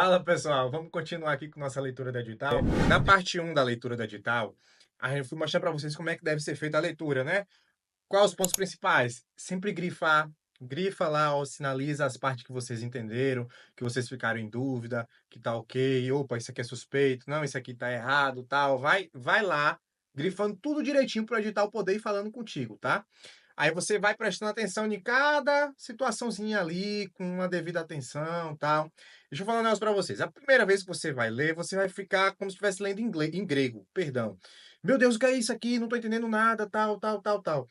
Fala pessoal, vamos continuar aqui com nossa leitura do edital. Na parte um da leitura do edital, a gente foi mostrar para vocês como é que deve ser feita a leitura, né? Quais os pontos principais? Sempre grifar, grifa lá, ó, sinaliza as partes que vocês entenderam, que vocês ficaram em dúvida, que tá ok, opa, isso aqui é suspeito, não, isso aqui tá errado, tal. Vai lá, grifando tudo direitinho para o edital poder ir falando contigo, tá? Aí você vai prestando atenção em cada situaçãozinha ali, com uma devida atenção, tal. Deixa eu falar um negócio para vocês. A primeira vez que você vai ler, você vai ficar como se estivesse lendo em inglês, em grego, perdão. Meu Deus, o que é isso aqui? Não tô entendendo nada, tal, tal, tal, tal.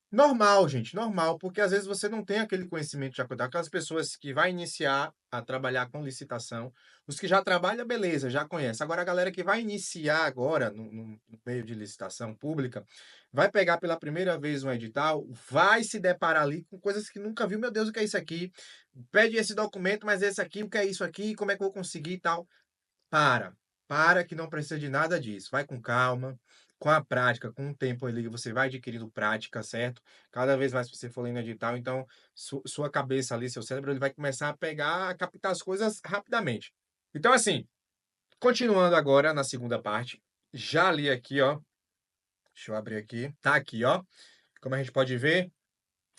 Normal, gente, normal, porque às vezes você não tem aquele conhecimento de acordo. Aquelas pessoas que vai iniciar a trabalhar com licitação, os que já trabalham, beleza, já conhece. Agora, a galera que vai iniciar agora no meio de licitação pública, vai pegar pela primeira vez um edital, vai se deparar ali com coisas que nunca viu. Meu Deus, o que é isso aqui? Pede esse documento, mas esse aqui, o que é isso aqui? Como é que eu vou conseguir e tal? Para, para que não precisa de nada disso. Vai com calma, com a prática, com o tempo ali, você vai adquirindo prática, certo? Cada vez mais que você for lendo edital, então sua cabeça ali, seu cérebro, ele vai começar a pegar, a captar as coisas rapidamente. Então, assim, continuando agora na segunda parte, já li aqui, ó. Deixa eu abrir aqui. Tá aqui, ó. Como a gente pode ver,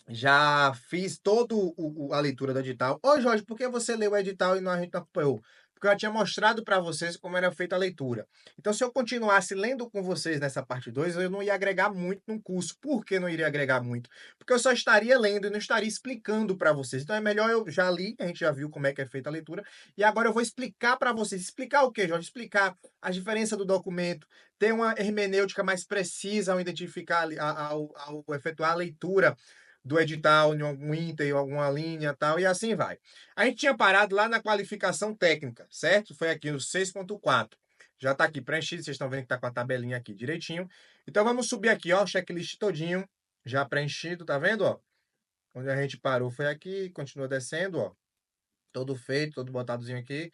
já fiz todo a leitura do edital. Ô, Jorge, por que você leu o edital e a gente não acompanhou? Porque eu já tinha mostrado para vocês como era feita a leitura. Então, se eu continuasse lendo com vocês nessa parte 2, eu não ia agregar muito no curso. Por que não iria agregar muito? Porque eu só estaria lendo e não estaria explicando para vocês. Então, é melhor eu já li, a gente já viu como é que é feita a leitura, e agora eu vou explicar para vocês. Explicar o quê, Jorge? Explicar a diferença do documento, ter uma hermenêutica mais precisa ao identificar, ao efetuar a leitura do edital em algum item, alguma linha tal, e assim vai. A gente tinha parado lá na qualificação técnica, certo? Foi aqui no 6.4. Já está aqui preenchido, vocês estão vendo que está com a tabelinha aqui direitinho. Então vamos subir aqui, ó, o checklist todinho, já preenchido, tá vendo, ó? Onde a gente parou foi aqui, continua descendo, ó. Todo feito, todo botadozinho aqui.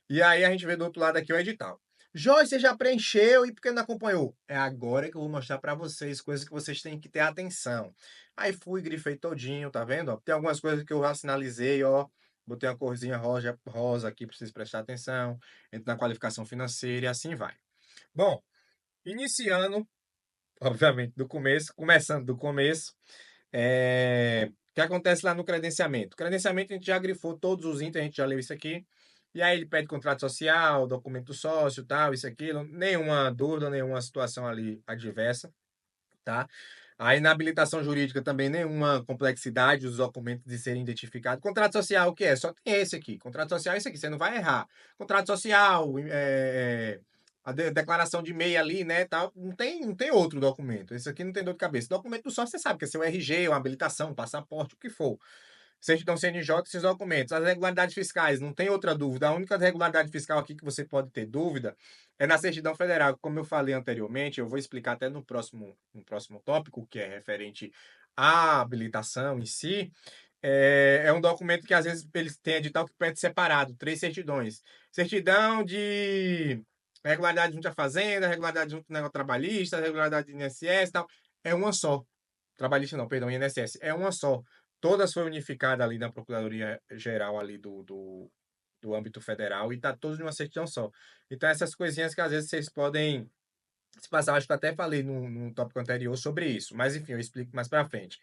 E aí a gente vê do outro lado aqui o edital. Joyce, você já preencheu e por que não acompanhou? É agora que eu vou mostrar para vocês coisas que vocês têm que ter atenção. Aí fui, grifei todinho, tá vendo? Ó, tem algumas coisas que eu já sinalizei, ó. Botei uma corzinha rosa, rosa aqui para vocês prestar atenção. Entro na qualificação financeira e assim vai. Bom, iniciando, obviamente, do começo, começando do começo, o que acontece lá no credenciamento? O credenciamento a gente já grifou todos os itens, a gente já leu isso aqui. E aí ele pede contrato social, documento do sócio, tal, isso, aquilo. Nenhuma dúvida, nenhuma situação ali adversa, tá? A inabilitação jurídica também, nenhuma complexidade dos documentos de serem identificados. Contrato social, o que é? Só tem esse aqui. Contrato social é esse aqui, você não vai errar. Contrato social, a declaração de MEI ali, né, tal, não tem outro documento. Esse aqui não tem dor de cabeça. Documento do sócio, você sabe que é seu RG, uma habilitação, um passaporte, o que for. Certidão CNJ, esses documentos. As regularidades fiscais, não tem outra dúvida. A única regularidade fiscal aqui que você pode ter dúvida é na certidão federal. Como eu falei anteriormente, eu vou explicar até no próximo tópico, que é referente à habilitação em si. É um documento que às vezes eles têm edital que pede separado, 3 certidões. Certidão de regularidade junto à Fazenda, regularidade junto ao negócio trabalhista, regularidade de INSS e tal. É uma só. Trabalhista não, perdão, INSS. É uma só. Todas foram unificadas ali na Procuradoria Geral ali do âmbito federal e tá todos numa certidão só. Então, essas coisinhas que às vezes vocês podem se passar, acho que eu até falei no tópico anterior sobre isso, mas enfim, eu explico mais para frente.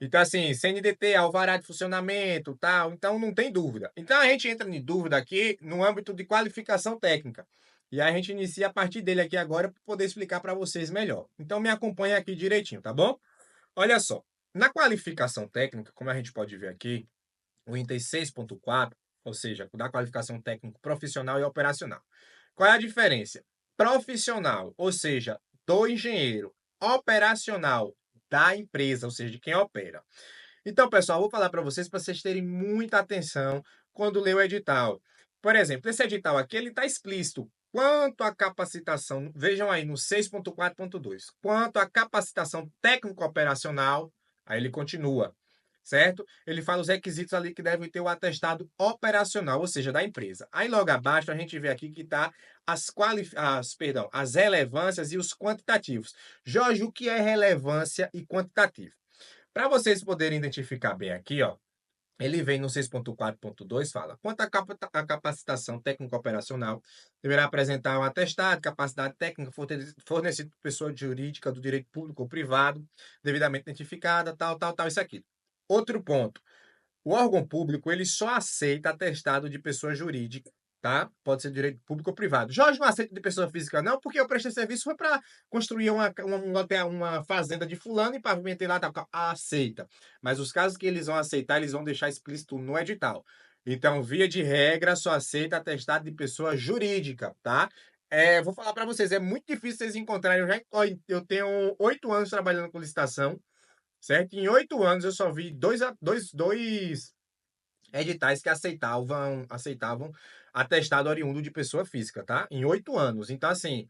Então, assim, CNDT, alvará de funcionamento, tal, então não tem dúvida. Então, a gente entra em dúvida aqui no âmbito de qualificação técnica. E aí a gente inicia a partir dele aqui agora para poder explicar para vocês melhor. Então, me acompanha aqui direitinho, tá bom? Olha só, na qualificação técnica, como a gente pode ver aqui, o item 6.4, ou seja, da qualificação técnico profissional e operacional. Qual é a diferença? Profissional, ou seja, do engenheiro, operacional, da empresa, ou seja, de quem opera. Então, pessoal, vou falar para vocês terem muita atenção quando ler o edital. Por exemplo, esse edital aqui, ele está explícito. Quanto à capacitação, vejam aí no 6.4.2, quanto à capacitação técnico-operacional, aí ele continua, certo? Ele fala os requisitos ali que devem ter o atestado operacional, ou seja, da empresa. Aí logo abaixo a gente vê aqui que está as relevâncias e os quantitativos. Jorge, o que é relevância e quantitativo? Para vocês poderem identificar bem aqui, ó, Ele vem no 6.4.2, fala: quanto à capacitação técnico-operacional, deverá apresentar um atestado de capacidade técnica fornecido por pessoa jurídica do direito público ou privado, devidamente identificada, tal, isso aqui. Outro ponto: o órgão público, ele só aceita atestado de pessoa jurídica, tá? Pode ser direito público ou privado. Jorge não aceita de pessoa física, não, porque eu prestei serviço foi para construir uma fazenda de fulano e pavimentei lá, tal. Aceita. Mas os casos que eles vão aceitar, eles vão deixar explícito no edital. Então, via de regra, só aceita atestado de pessoa jurídica, tá? Vou falar para vocês, é muito difícil vocês encontrarem. Eu tenho 8 anos trabalhando com licitação, certo? Em 8 anos eu só vi dois editais que aceitavam atestado oriundo de pessoa física, tá? Em 8 anos. Então, assim,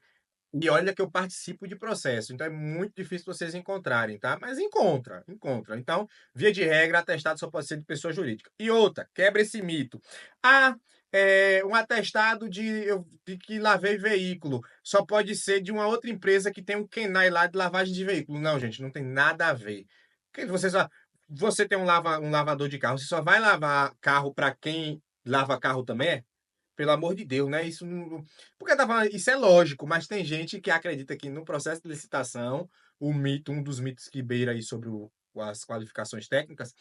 e olha que eu participo de processo, então é muito difícil vocês encontrarem, tá? Mas encontra. Então, via de regra, atestado só pode ser de pessoa jurídica. E outra, quebra esse mito. Ah, um atestado de que lavei veículo só pode ser de uma outra empresa que tem um KENAI lá de lavagem de veículo. Não, gente, não tem nada a ver. Você tem um lavador de carro, você só vai lavar carro para quem lava carro também? Pelo amor de Deus, né? Isso não. Porque tá falando, isso é lógico, mas tem gente que acredita que no processo de licitação, um dos mitos que beira aí sobre as qualificações técnicas,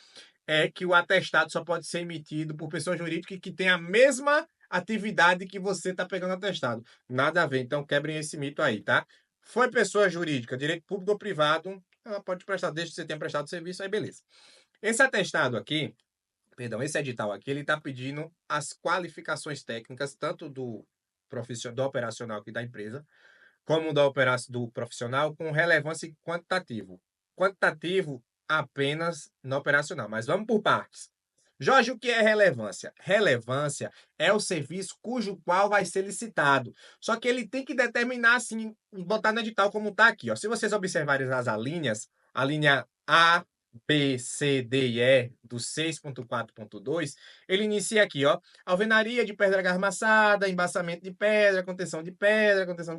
é que o atestado só pode ser emitido por pessoa jurídica que tem a mesma atividade que você está pegando atestado. Nada a ver, então quebrem esse mito aí, tá? Foi pessoa jurídica, direito público ou privado, ela pode prestar, desde que você tenha prestado serviço, aí beleza. Esse atestado aqui, perdão, esse edital aqui, ele está pedindo as qualificações técnicas, tanto do operacional aqui da empresa, como do profissional, com relevância e quantitativo. Quantitativo apenas no operacional, mas vamos por partes. Jorge, o que é relevância? Relevância é o serviço cujo qual vai ser licitado. Só que ele tem que determinar, assim, botar no edital como está aqui. Ó. Se vocês observarem as alíneas, a linha A, B, C, D e E do 6.4.2, ele inicia aqui, ó, alvenaria de pedra arramassada, embaçamento de pedra, contenção de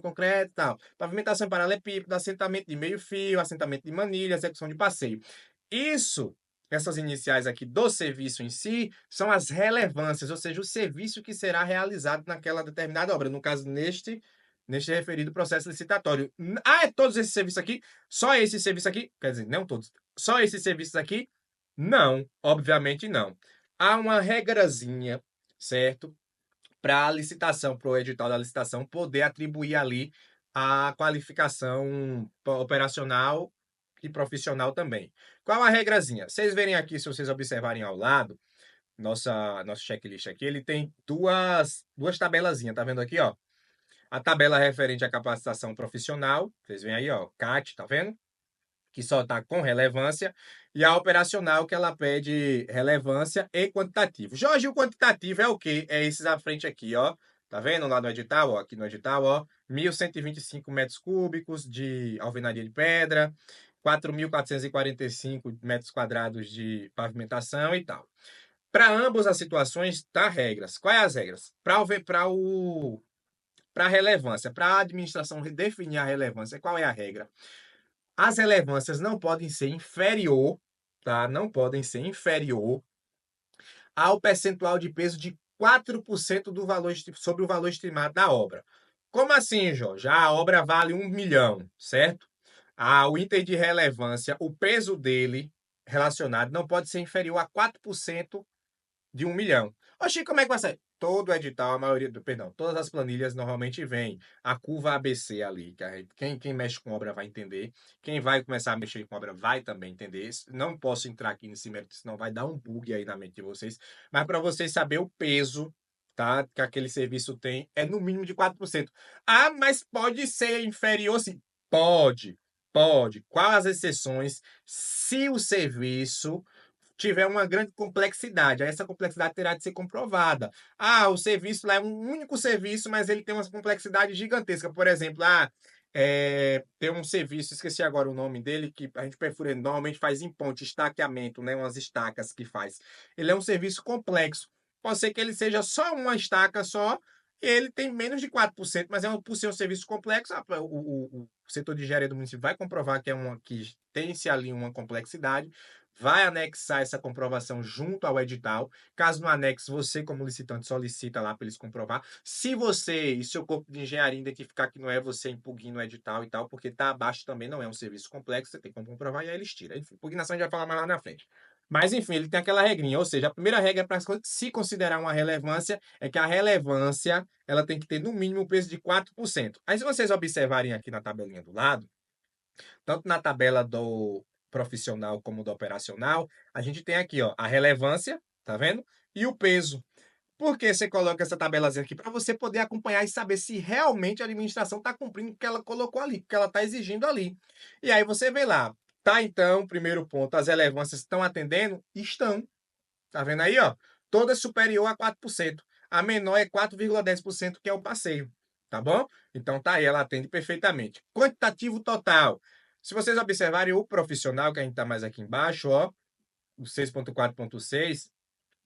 concreto e tal, pavimentação em paralelepípedo, assentamento de meio fio, assentamento de manilha, execução de passeio. Isso, essas iniciais aqui do serviço em si, são as relevâncias, ou seja, o serviço que será realizado naquela determinada obra, no caso, neste referido processo licitatório. É todos esses serviços aqui? Só esse serviço aqui? Quer dizer, não todos. Só esses serviços aqui? Não, obviamente não. Há uma regrazinha, certo? Para a licitação, para o edital da licitação poder atribuir ali a qualificação operacional e profissional também. Qual a regrazinha? Vocês verem aqui, se vocês observarem ao lado, nosso checklist aqui, ele tem duas tabelazinhas, tá vendo aqui, ó? A tabela referente à capacitação profissional, vocês veem aí, ó, CAT, tá vendo? Que só está com relevância, e a operacional, que ela pede relevância e quantitativo. Jorge, o quantitativo é o quê? É esses à frente aqui, ó. Tá vendo lá no edital, ó? Aqui no edital, ó. 1.125 metros cúbicos de alvenaria de pedra, 4.445 metros quadrados de pavimentação e tal. Para ambas as situações, tá regras. Quais as regras? Para a relevância, para a administração definir a relevância, qual é a regra? As relevâncias não podem ser inferior, tá? Não podem ser inferior ao percentual de peso de 4% do valor sobre o valor estimado da obra. Como assim, Jorge? A obra vale 1 milhão, certo? O item de relevância, o peso dele relacionado não pode ser inferior a 4% de 1 milhão. Oxi, como é que vai ser? Todo edital, todas as planilhas normalmente vem a curva ABC ali, que quem mexe com obra vai entender, quem vai começar a mexer com obra vai também entender. Não posso entrar aqui nesse mérito, senão vai dar um bug aí na mente de vocês, mas para vocês saber o peso, tá, que aquele serviço tem, é no mínimo de 4%. Ah, mas pode ser inferior, sim. Pode. Quais as exceções? Se o serviço tiver uma grande complexidade. Aí essa complexidade terá de ser comprovada. O serviço lá é um único serviço, mas ele tem uma complexidade gigantesca. Por exemplo, tem um serviço, esqueci agora o nome dele, que a gente perfura, normalmente faz em ponte, estaqueamento, né? Umas estacas que faz. Ele é um serviço complexo. Pode ser que ele seja só uma estaca só, e ele tem menos de 4%, mas por ser um serviço complexo, o setor de engenharia do município vai comprovar que tem-se ali uma complexidade, vai anexar essa comprovação junto ao edital. Caso não anexe, você, como licitante, solicita lá para eles comprovar. Se você e seu corpo de engenharia identificar que não é, você impugna o edital e tal, porque está abaixo também, não é um serviço complexo, você tem como comprovar e aí eles tiram. Enfim, impugnação a gente vai falar mais lá na frente. Mas, enfim, ele tem aquela regrinha, ou seja, a primeira regra para se considerar uma relevância é que a relevância ela tem que ter no mínimo o peso de 4%. Aí, se vocês observarem aqui na tabelinha do lado, tanto na tabela do profissional como do operacional, a gente tem aqui ó, a relevância, tá vendo? E o peso. Por que você coloca essa tabelazinha aqui? Para você poder acompanhar e saber se realmente a administração está cumprindo o que ela colocou ali, o que ela está exigindo ali. E aí você vê lá, tá então, primeiro ponto, as relevâncias estão atendendo? Estão. Tá vendo aí, ó? Toda superior a 4%. A menor é 4,10%, que é o passeio. Tá bom? Então tá aí, ela atende perfeitamente. Quantitativo total. Se vocês observarem o profissional, que a gente tá mais aqui embaixo, ó, o 6.4.6,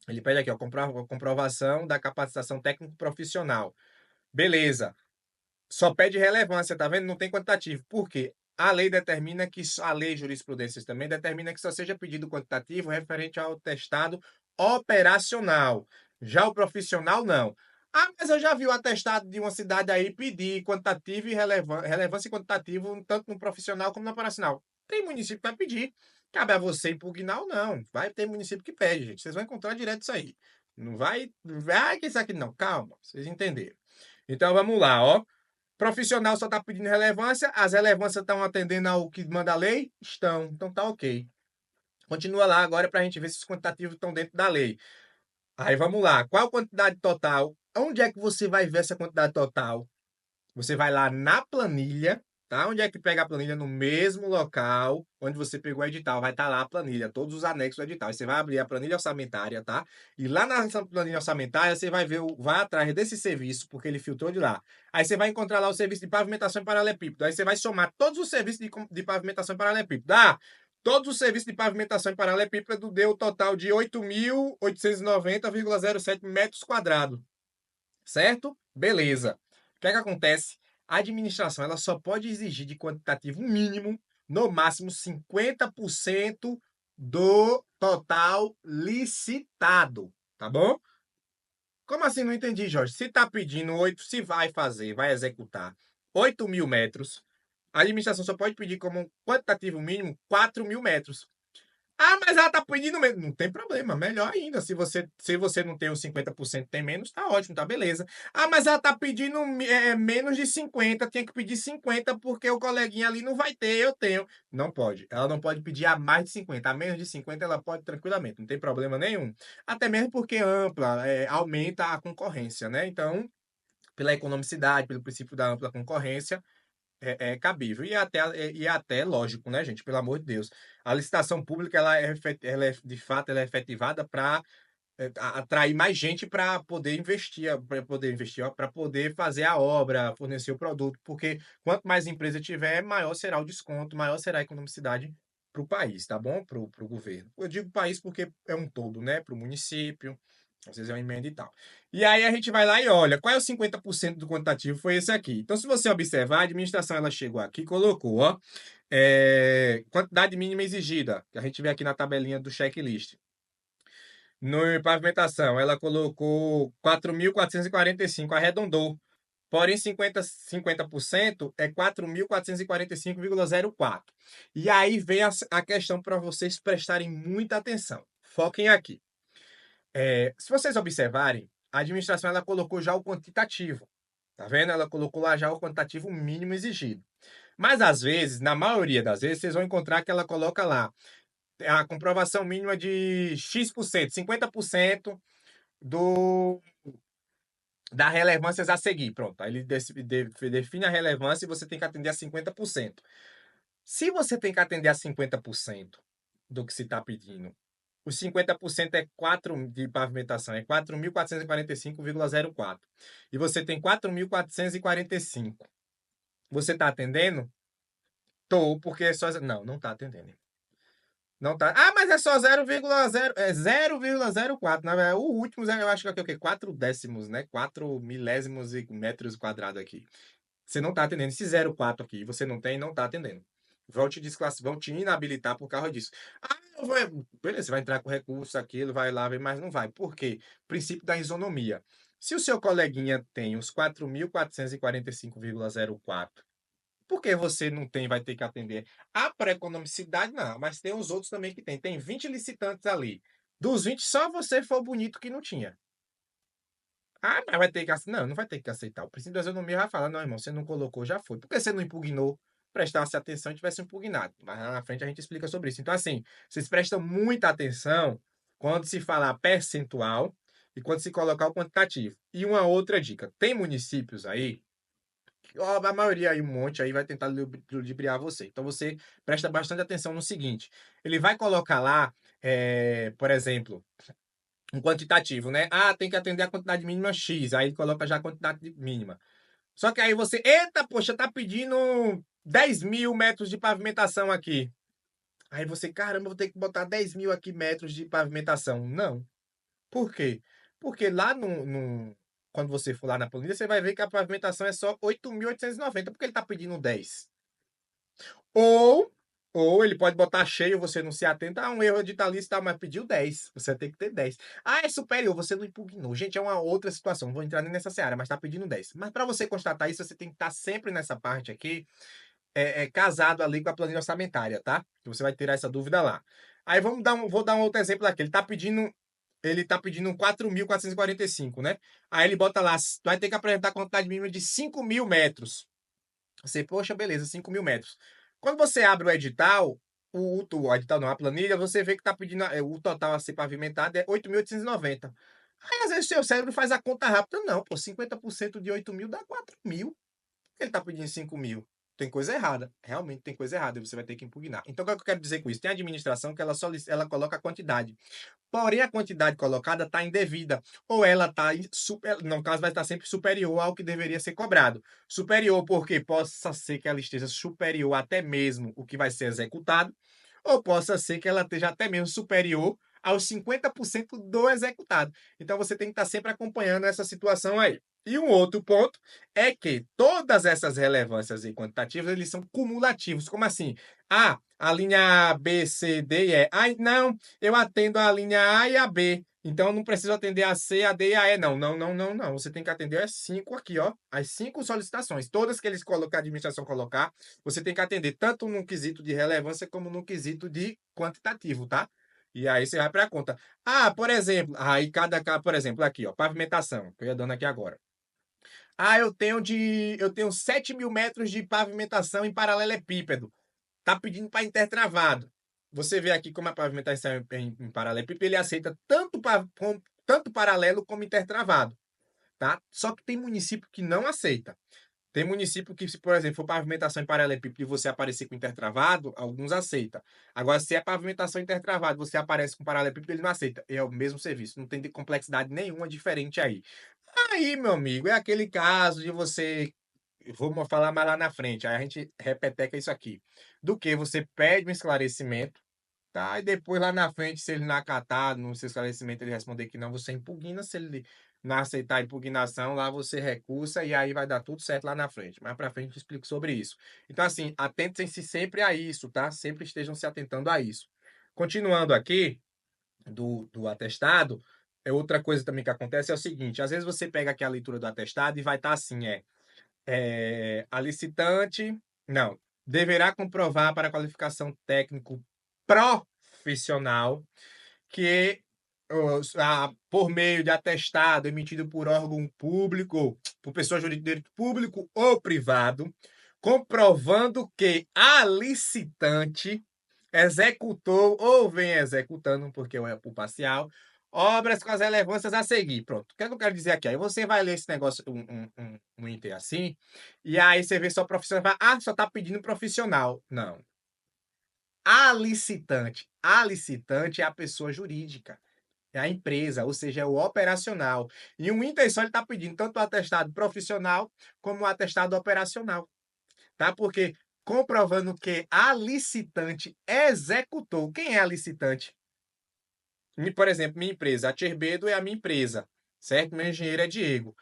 ele pede aqui, ó, comprovação da capacitação técnico profissional. Beleza. Só pede relevância, tá vendo? Não tem quantitativo. Por quê? A lei determina que a lei e jurisprudências também determina que só seja pedido quantitativo referente ao atestado operacional. Já o profissional não. Ah, mas eu já vi o atestado de uma cidade aí pedir quantitativo e relevância e quantitativo tanto no profissional como no operacional. Tem município que vai pedir. Cabe a você impugnar ou não. Vai ter município que pede, gente. Vocês vão encontrar direto isso aí. Não vai que isso aqui não. Calma, vocês entenderam. Então vamos lá, ó. Profissional só está pedindo relevância, as relevâncias estão atendendo ao que manda a lei? Estão, então tá ok. Continua lá agora para a gente ver se os quantitativos estão dentro da lei. Aí vamos lá, qual a quantidade total? Onde é que você vai ver essa quantidade total? Você vai lá na planilha, tá? Onde é que pega a planilha? No mesmo local onde você pegou o edital. Vai estar lá a planilha, todos os anexos do edital. Aí você vai abrir a planilha orçamentária, tá? E lá na planilha orçamentária você vai ver, vai atrás desse serviço, porque ele filtrou de lá. Aí você vai encontrar lá o serviço de pavimentação e paralelepípedo. Aí você vai somar todos os serviços de pavimentação e paralelepípedo. Ah, todos os serviços de pavimentação e paralelepípedo deu o total de 8.890,07 metros quadrados. Certo? Beleza. O que é que acontece? A administração ela só pode exigir de quantitativo mínimo, no máximo 50% do total licitado. Tá bom? Como assim? Não entendi, Jorge. Se está pedindo 8, se vai fazer, vai executar 8.000 metros, a administração só pode pedir como quantitativo mínimo 4.000 metros. Ah, mas ela tá pedindo menos. Não tem problema, melhor ainda. Se você não tem os 50%, tem menos, tá ótimo, tá beleza. Ah, mas ela tá pedindo menos de 50, tinha que pedir 50 porque o coleguinha ali não vai ter, eu tenho. Não pode. Ela não pode pedir a mais de 50. A menos de 50 ela pode tranquilamente, não tem problema nenhum. Até mesmo porque ampla, aumenta a concorrência, né? Então, pela economicidade, pelo princípio da ampla concorrência, é cabível. E até lógico, né, gente? Pelo amor de Deus. A licitação pública, de fato, ela é efetivada para atrair mais gente para poder fazer a obra, fornecer o produto, porque quanto mais empresa tiver, maior será o desconto, maior será a economicidade para o país, tá bom? Para o governo. Eu digo país porque é um todo, né? Para o município, às vezes é uma emenda e tal. E aí a gente vai lá e olha, qual é o 50% do quantitativo? Foi esse aqui. Então, se você observar, a administração ela chegou aqui e colocou, ó, quantidade mínima exigida, que a gente vê aqui na tabelinha do checklist. No pavimentação, ela colocou 4.445, arredondou. Porém, 50% é 4.445,04. E aí vem a questão para vocês prestarem muita atenção. Foquem aqui. Se vocês observarem, a administração ela colocou já o quantitativo. Tá vendo? Ela colocou lá já o quantitativo mínimo exigido. Mas às vezes, na maioria das vezes, vocês vão encontrar que ela coloca lá a comprovação mínima de X%, 50% do, da relevância a seguir. Pronto, aí ele define a relevância e você tem que atender a 50%. Se você tem que atender a 50% do que se está pedindo, os 50% é 4 de pavimentação, é 4.445,04. E você tem 4.445. Você está atendendo? Tô, porque é só. Não, não está atendendo. Não tá. Ah, mas é só 0,0, é 0,04. Na verdade, o último, eu acho que é o quê? 4 décimos, né? 4 milésimos e metros quadrados aqui. Você não tá atendendo. Esse 0,4 aqui, você não tem, não tá atendendo. Vão te inabilitar por causa disso. Ah, Beleza, você vai entrar com recurso, aquilo, vai lá, vem, mas não vai. Por quê? Princípio da isonomia. Se o seu coleguinha tem os 4.445,04, por que você não tem, vai ter que atender? A pré-economicidade, não, mas tem os outros também que tem. Tem 20 licitantes ali. Dos 20, só você foi o bonito que não tinha. Ah, mas vai ter que aceitar. Não, não vai ter que aceitar. O princípio da isonomia vai falar, não, irmão, você não colocou, já foi. Por que você não impugnou? Prestasse atenção e tivesse impugnado. Mas lá na frente a gente explica sobre isso. Então, assim, vocês prestam muita atenção quando se falar percentual e quando se colocar o quantitativo. E uma outra dica: tem municípios aí, ó, a maioria aí, um monte aí, vai tentar ludibriar você. Então, você presta bastante atenção no seguinte: ele vai colocar lá, por exemplo, um quantitativo, né? Ah, tem que atender a quantidade mínima X. Aí ele coloca já a quantidade mínima. Só que aí você, eita, poxa, tá pedindo 10.000 metros de pavimentação aqui. Aí você, caramba, vou ter que botar 10.000 aqui metros de pavimentação. Não. Por quê? Porque lá quando você for lá na planilha, você vai ver que a pavimentação é só 8.890, porque ele tá pedindo 10. Ou, ou ele pode botar cheio, você não se atenta a um erro editalista, tá, mas pediu 10. Você tem que ter 10. Ah, é superior, você não impugnou. Gente, é uma outra situação. Não vou entrar nem nessa seara, mas tá pedindo 10. Mas para você constatar isso, você tem que estar sempre nessa parte aqui, casado ali com a planilha orçamentária, tá? Que você vai tirar essa dúvida lá. Aí vou dar um outro exemplo aqui. Ele tá pedindo 4.445, né? Aí ele bota lá, vai ter que apresentar a quantidade mínima de 5.000 metros. Você, poxa, beleza, 5.000 metros. Quando você abre o edital, o edital não, a planilha, você vê que está pedindo, o total a ser pavimentado é 8.890. Aí, às vezes, o seu cérebro faz a conta rápida. Não, pô, 50% de 8.000 dá 4.000. Ele está pedindo 5.000. Tem coisa errada. Realmente tem coisa errada. E você vai ter que impugnar. Então, o que eu quero dizer com isso? Tem a administração que ela coloca a quantidade. Porém, a quantidade colocada está indevida, ou ela está, no caso, vai estar sempre superior ao que deveria ser cobrado. Superior porque possa ser que ela esteja superior até mesmo o que vai ser executado, ou possa ser que ela esteja até mesmo superior aos 50% do executado. Então, você tem que estar sempre acompanhando essa situação aí. E um outro ponto é que todas essas relevâncias e quantitativas, eles são cumulativos. Como assim? Ah, a linha A, B, C, D e E. Ah, não, eu atendo a linha A e a B. Então, eu não preciso atender a C, a D e a E, não. Não, não, não, não. Você tem que atender as 5 aqui, ó. As 5 solicitações. Todas que eles colocam, a administração colocar, você tem que atender tanto no quesito de relevância como no quesito de quantitativo, tá? E aí você vai para a conta. Ah, por exemplo, aí por exemplo, aqui, ó, pavimentação, que eu ia dando aqui agora. Ah, eu tenho 7.000 metros de pavimentação em paralelepípedo. Tá pedindo para intertravado. Você vê aqui como a pavimentação em paralelepípedo, ele aceita tanto paralelo como intertravado, tá? Só que tem município que não aceita. Tem município que, se, por exemplo, for pavimentação em paralelepípedo e você aparecer com intertravado, alguns aceitam. Agora, se é pavimentação intertravado, você aparece com paralelepípedo, ele não aceita. É o mesmo serviço, não tem complexidade nenhuma diferente aí. Aí, meu amigo, é aquele caso de você. Vamos falar mais lá na frente, aí a gente repeteca isso aqui. Do que você pede um esclarecimento, tá? E depois lá na frente, se ele não acatar no seu esclarecimento, ele responder que não, você impugna. Se ele não aceitar a impugnação, lá você recusa e aí vai dar tudo certo lá na frente. Mais pra frente eu explico sobre isso. Então, assim, atentem-se sempre a isso, tá? Sempre estejam se atentando a isso. Continuando aqui, do atestado, outra coisa também que acontece é o seguinte: às vezes você pega aqui a leitura do atestado e vai estar assim, a licitante, não, deverá comprovar para a qualificação técnico profissional que por meio de atestado emitido por órgão público, por pessoa jurídica de direito público ou privado, comprovando que a licitante executou ou vem executando, porque é por parcial, obras com as relevâncias a seguir. Pronto. O que é que eu quero dizer aqui? Aí você vai ler esse negócio, um item assim, e aí você vê só profissional, vai, só tá pedindo profissional. Não. A licitante é a pessoa jurídica. É a empresa, ou seja, é o operacional. E o Inter só está pedindo tanto o atestado profissional como o atestado operacional, tá? Porque comprovando que a licitante executou. Quem é a licitante? Por exemplo, minha empresa, a Tcherbedo é a minha empresa, certo? Meu engenheiro é Diego.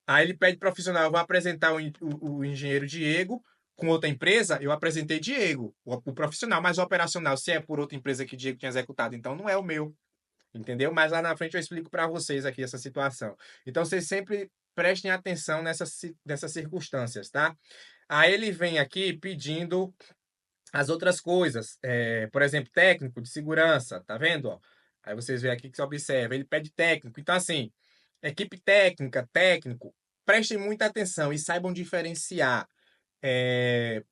Aí ele pede profissional, eu vou apresentar o engenheiro Diego com outra empresa, eu apresentei Diego, o profissional, mas o operacional, se é por outra empresa que Diego tinha executado, então não é o meu, entendeu? Mas lá na frente eu explico para vocês aqui essa situação. Então vocês sempre prestem atenção nessas circunstâncias, tá? Aí ele vem aqui pedindo as outras coisas, por exemplo, técnico de segurança, tá vendo? Ó? Aí vocês veem aqui que você observa, ele pede técnico. Então, assim, equipe técnica, técnico, prestem muita atenção e saibam diferenciar. é,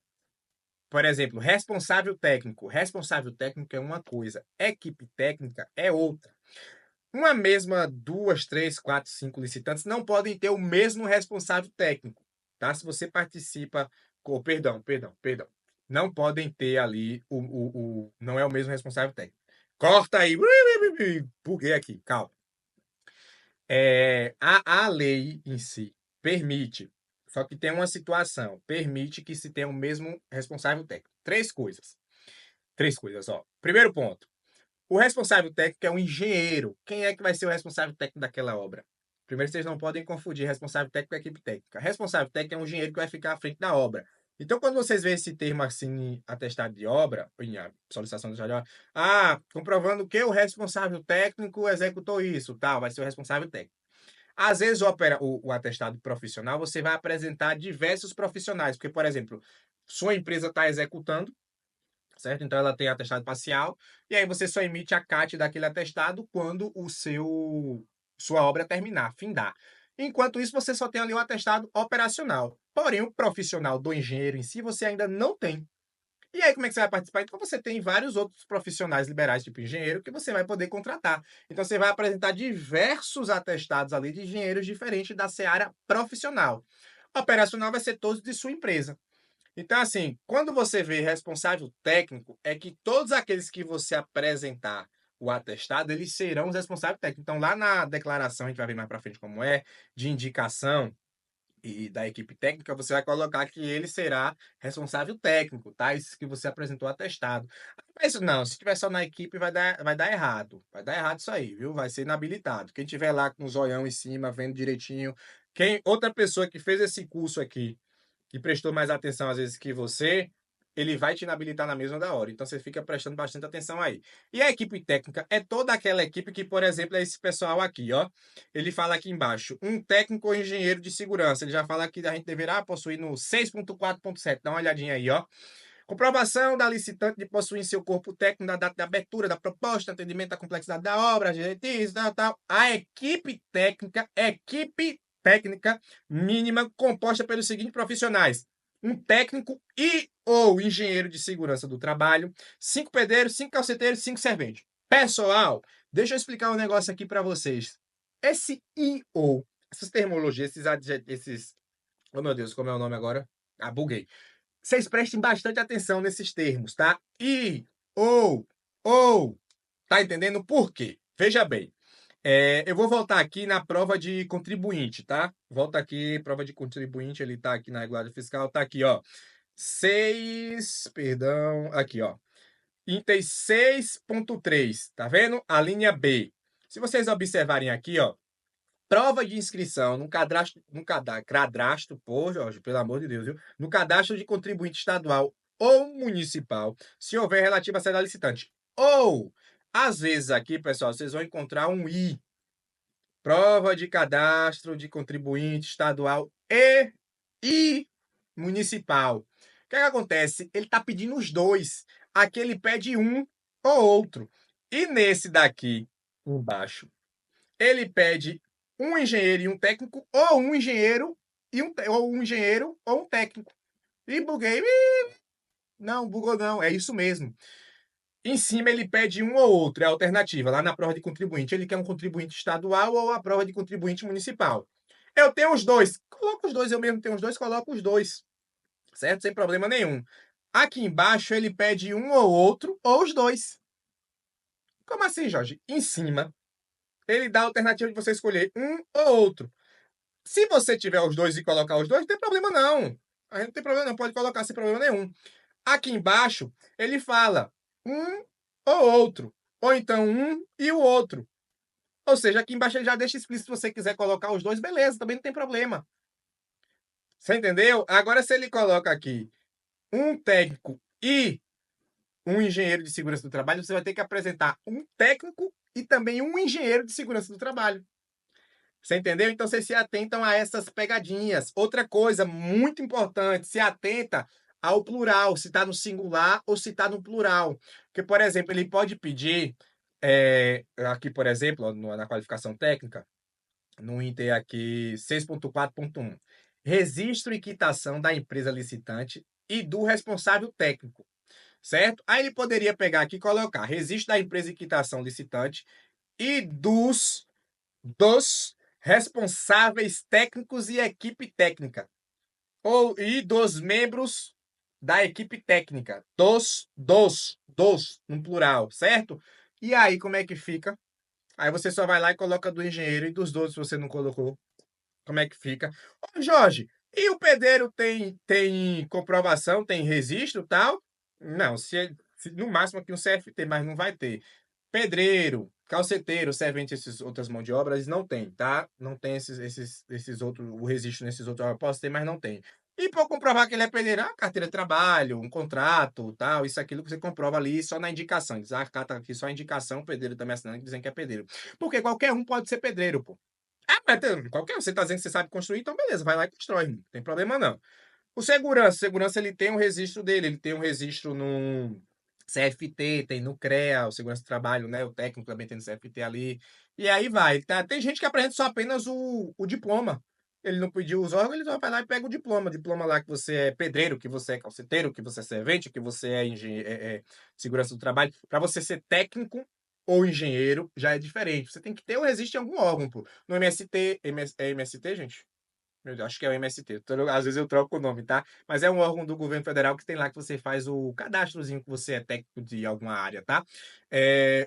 por exemplo, responsável técnico. Responsável técnico é uma coisa, equipe técnica é outra. Uma mesma, duas, três, quatro, cinco licitantes não podem ter o mesmo responsável técnico, tá? Se você participa, perdão, não podem ter ali não é o mesmo responsável técnico. Corta aí, buguei aqui, calma. A lei em si permite, só que tem uma situação, permite que se tenha o mesmo responsável técnico. Três coisas, ó. Primeiro ponto. O responsável técnico é um engenheiro. Quem é que vai ser o responsável técnico daquela obra? Primeiro, vocês não podem confundir responsável técnico com equipe técnica. Responsável técnico é um engenheiro que vai ficar à frente da obra. Então, quando vocês veem esse termo assim, atestado de obra, em solicitação de obra, comprovando que o responsável técnico executou isso, tal, vai ser o responsável técnico. Às vezes, o atestado profissional, você vai apresentar diversos profissionais, porque, por exemplo, sua empresa está executando, certo? Então ela tem atestado parcial e aí você só emite a CAT daquele atestado quando sua obra terminar, findar. Enquanto isso, você só tem ali o atestado operacional. Porém, o profissional do engenheiro em si, você ainda não tem. E aí, como é que você vai participar? Então, você tem vários outros profissionais liberais, tipo engenheiro, que você vai poder contratar. Então, você vai apresentar diversos atestados ali de engenheiros diferentes da seara profissional. Operacional vai ser todos de sua empresa. Então, assim, quando você vê responsável técnico, é que todos aqueles que você apresentar o atestado, eles serão os responsáveis técnicos. Então, lá na declaração, a gente vai ver mais para frente como é, de indicação e da equipe técnica, você vai colocar que ele será responsável técnico, tá? Isso que você apresentou atestado. Mas não, se tiver só na equipe, vai dar errado. Vai dar errado isso aí, viu? Vai ser inabilitado. Quem tiver lá com o zoião em cima, vendo direitinho. Outra pessoa que fez esse curso aqui que prestou mais atenção às vezes que você, ele vai te inabilitar na mesma da hora. Então você fica prestando bastante atenção aí. E a equipe técnica é toda aquela equipe que, por exemplo, é esse pessoal aqui, ó. Ele fala aqui embaixo, um técnico ou engenheiro de segurança. Ele já fala que a gente deverá possuir no 6.4.7. Dá uma olhadinha aí, ó. Comprovação da licitante de possuir em seu corpo técnico da data de abertura da proposta, entendimento da complexidade da obra, direitinhos, tal. A equipe técnica mínima composta pelos seguintes profissionais: um técnico e ou engenheiro de segurança do trabalho, 5 pedreiros, 5 calceteiros, 5 serventes. Pessoal, deixa eu explicar um negócio aqui para vocês. Esse I ou, essas termologias, esses adjetivos, oh meu Deus, como é o nome agora? Buguei. Vocês prestem bastante atenção nesses termos, tá? E, ou, tá entendendo por quê? Veja bem, eu vou voltar aqui na prova de contribuinte, tá? Volta aqui, prova de contribuinte, ele tá aqui na regularidade fiscal, tá aqui, ó. Aqui, ó. Item 6.3, tá vendo? A linha B. Se vocês observarem aqui, ó, prova de inscrição no cadastro, pô, Jorge, pelo amor de Deus, viu? No cadastro de contribuinte estadual ou municipal, se houver relativa à sede da licitante. Ou, às vezes aqui, pessoal, vocês vão encontrar um I. Prova de cadastro de contribuinte estadual e municipal. O que é que acontece? Ele está pedindo os dois. Aqui ele pede um ou outro. E nesse daqui, embaixo, ele pede um engenheiro e um técnico, ou um engenheiro ou um técnico. E buguei. Não, bugou não, é isso mesmo. Em cima ele pede um ou outro, é a alternativa. Lá na prova de contribuinte, ele quer um contribuinte estadual ou a prova de contribuinte municipal. Eu tenho os dois. Coloco os dois, eu mesmo tenho os dois, coloco os dois. Certo? Sem problema nenhum. Aqui embaixo ele pede um ou outro, ou os dois. Como assim, Jorge? Em cima, ele dá a alternativa de você escolher um ou outro. Se você tiver os dois e colocar os dois, não tem problema não. A gente não tem problema não, pode colocar sem problema nenhum. Aqui embaixo, ele fala um ou outro. Ou então um e o outro. Ou seja, aqui embaixo ele já deixa explícito se você quiser colocar os dois, beleza, também não tem problema. Você entendeu? Agora, se ele coloca aqui um técnico e um engenheiro de segurança do trabalho, você vai ter que apresentar um técnico e também um engenheiro de segurança do trabalho. Você entendeu? Então vocês se atentam a essas pegadinhas. Outra coisa muito importante, se atenta ao plural, se está no singular ou se está no plural. Porque, por exemplo, ele pode pedir, aqui, por exemplo, na qualificação técnica, no Inter aqui 6.4.1, registro e quitação da empresa licitante e do responsável técnico, certo? Aí ele poderia pegar aqui e colocar registro da empresa e quitação licitante e dos responsáveis técnicos e equipe técnica. E dos membros da equipe técnica. No plural, certo? E aí, como é que fica? Aí você só vai lá e coloca do engenheiro e dos dois, se você não colocou. Como é que fica? Ô, Jorge, e o pedreiro tem comprovação, tem registro e tal? Não, no máximo aqui um CFT, mas não vai ter. Pedreiro, calceteiro, servente, essas outras mãos de obras, não tem, tá? Não tem esses outros, o registro nesses outros, eu posso ter, mas não tem. E para comprovar que ele é pedreiro, a carteira de trabalho, um contrato, tal, isso, aquilo que você comprova ali só na indicação. Diz, ah, tá aqui só a indicação, o pedreiro também assinando, dizendo que é pedreiro. Porque qualquer um pode ser pedreiro, pô. Ah, mas qualquer um, você tá dizendo que você sabe construir, então beleza, vai lá e constrói, não tem problema não. O segurança ele tem um registro dele, ele tem um registro no CFT, tem no CREA, o segurança do trabalho, né? O técnico também tem no CFT ali. E aí vai. Tá? Tem gente que apresenta só apenas o diploma. Ele não pediu os órgãos, ele só vai lá e pega o diploma. Diploma lá que você é pedreiro, que você é calceteiro, que você é servente, que você é, segurança do trabalho. Para você ser técnico ou engenheiro, já é diferente. Você tem que ter o registro em algum órgão, pô. No MST, é MST, gente? Meu Deus, acho que é o MST. Às vezes eu troco o nome, tá? Mas é um órgão do governo federal que tem lá que você faz o cadastrozinho que você é técnico de alguma área, tá?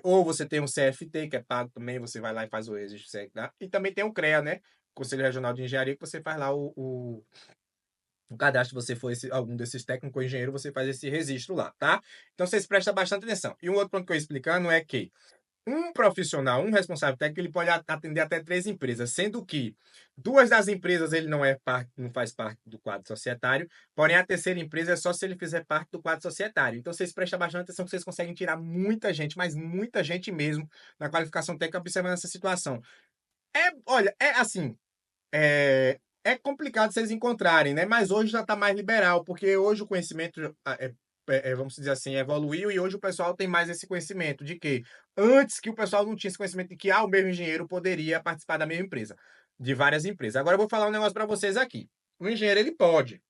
Ou você tem um CFT, que é pago também, você vai lá e faz o registro, tá? E também tem o CREA, né? Conselho Regional de Engenharia, que você faz lá o cadastro, se você for algum desses técnicos ou engenheiro, você faz esse registro lá, tá? Então vocês prestem bastante atenção. E um outro ponto que eu ia explicando é que um profissional, um responsável técnico, ele pode atender até 3 empresas, sendo que 2 das empresas ele não faz parte do quadro societário, porém a terceira empresa é só se ele fizer parte do quadro societário. Então vocês prestem bastante atenção que vocês conseguem tirar muita gente, mas muita gente mesmo, na qualificação técnica observando essa situação. Olha, é assim, é complicado vocês encontrarem, né? Mas hoje já está mais liberal, porque hoje o conhecimento, vamos dizer assim, evoluiu e hoje o pessoal tem mais esse conhecimento de que antes que o pessoal não tinha esse conhecimento de que o mesmo engenheiro poderia participar da mesma empresa, de várias empresas. Agora eu vou falar um negócio para vocês aqui. O engenheiro ele pode,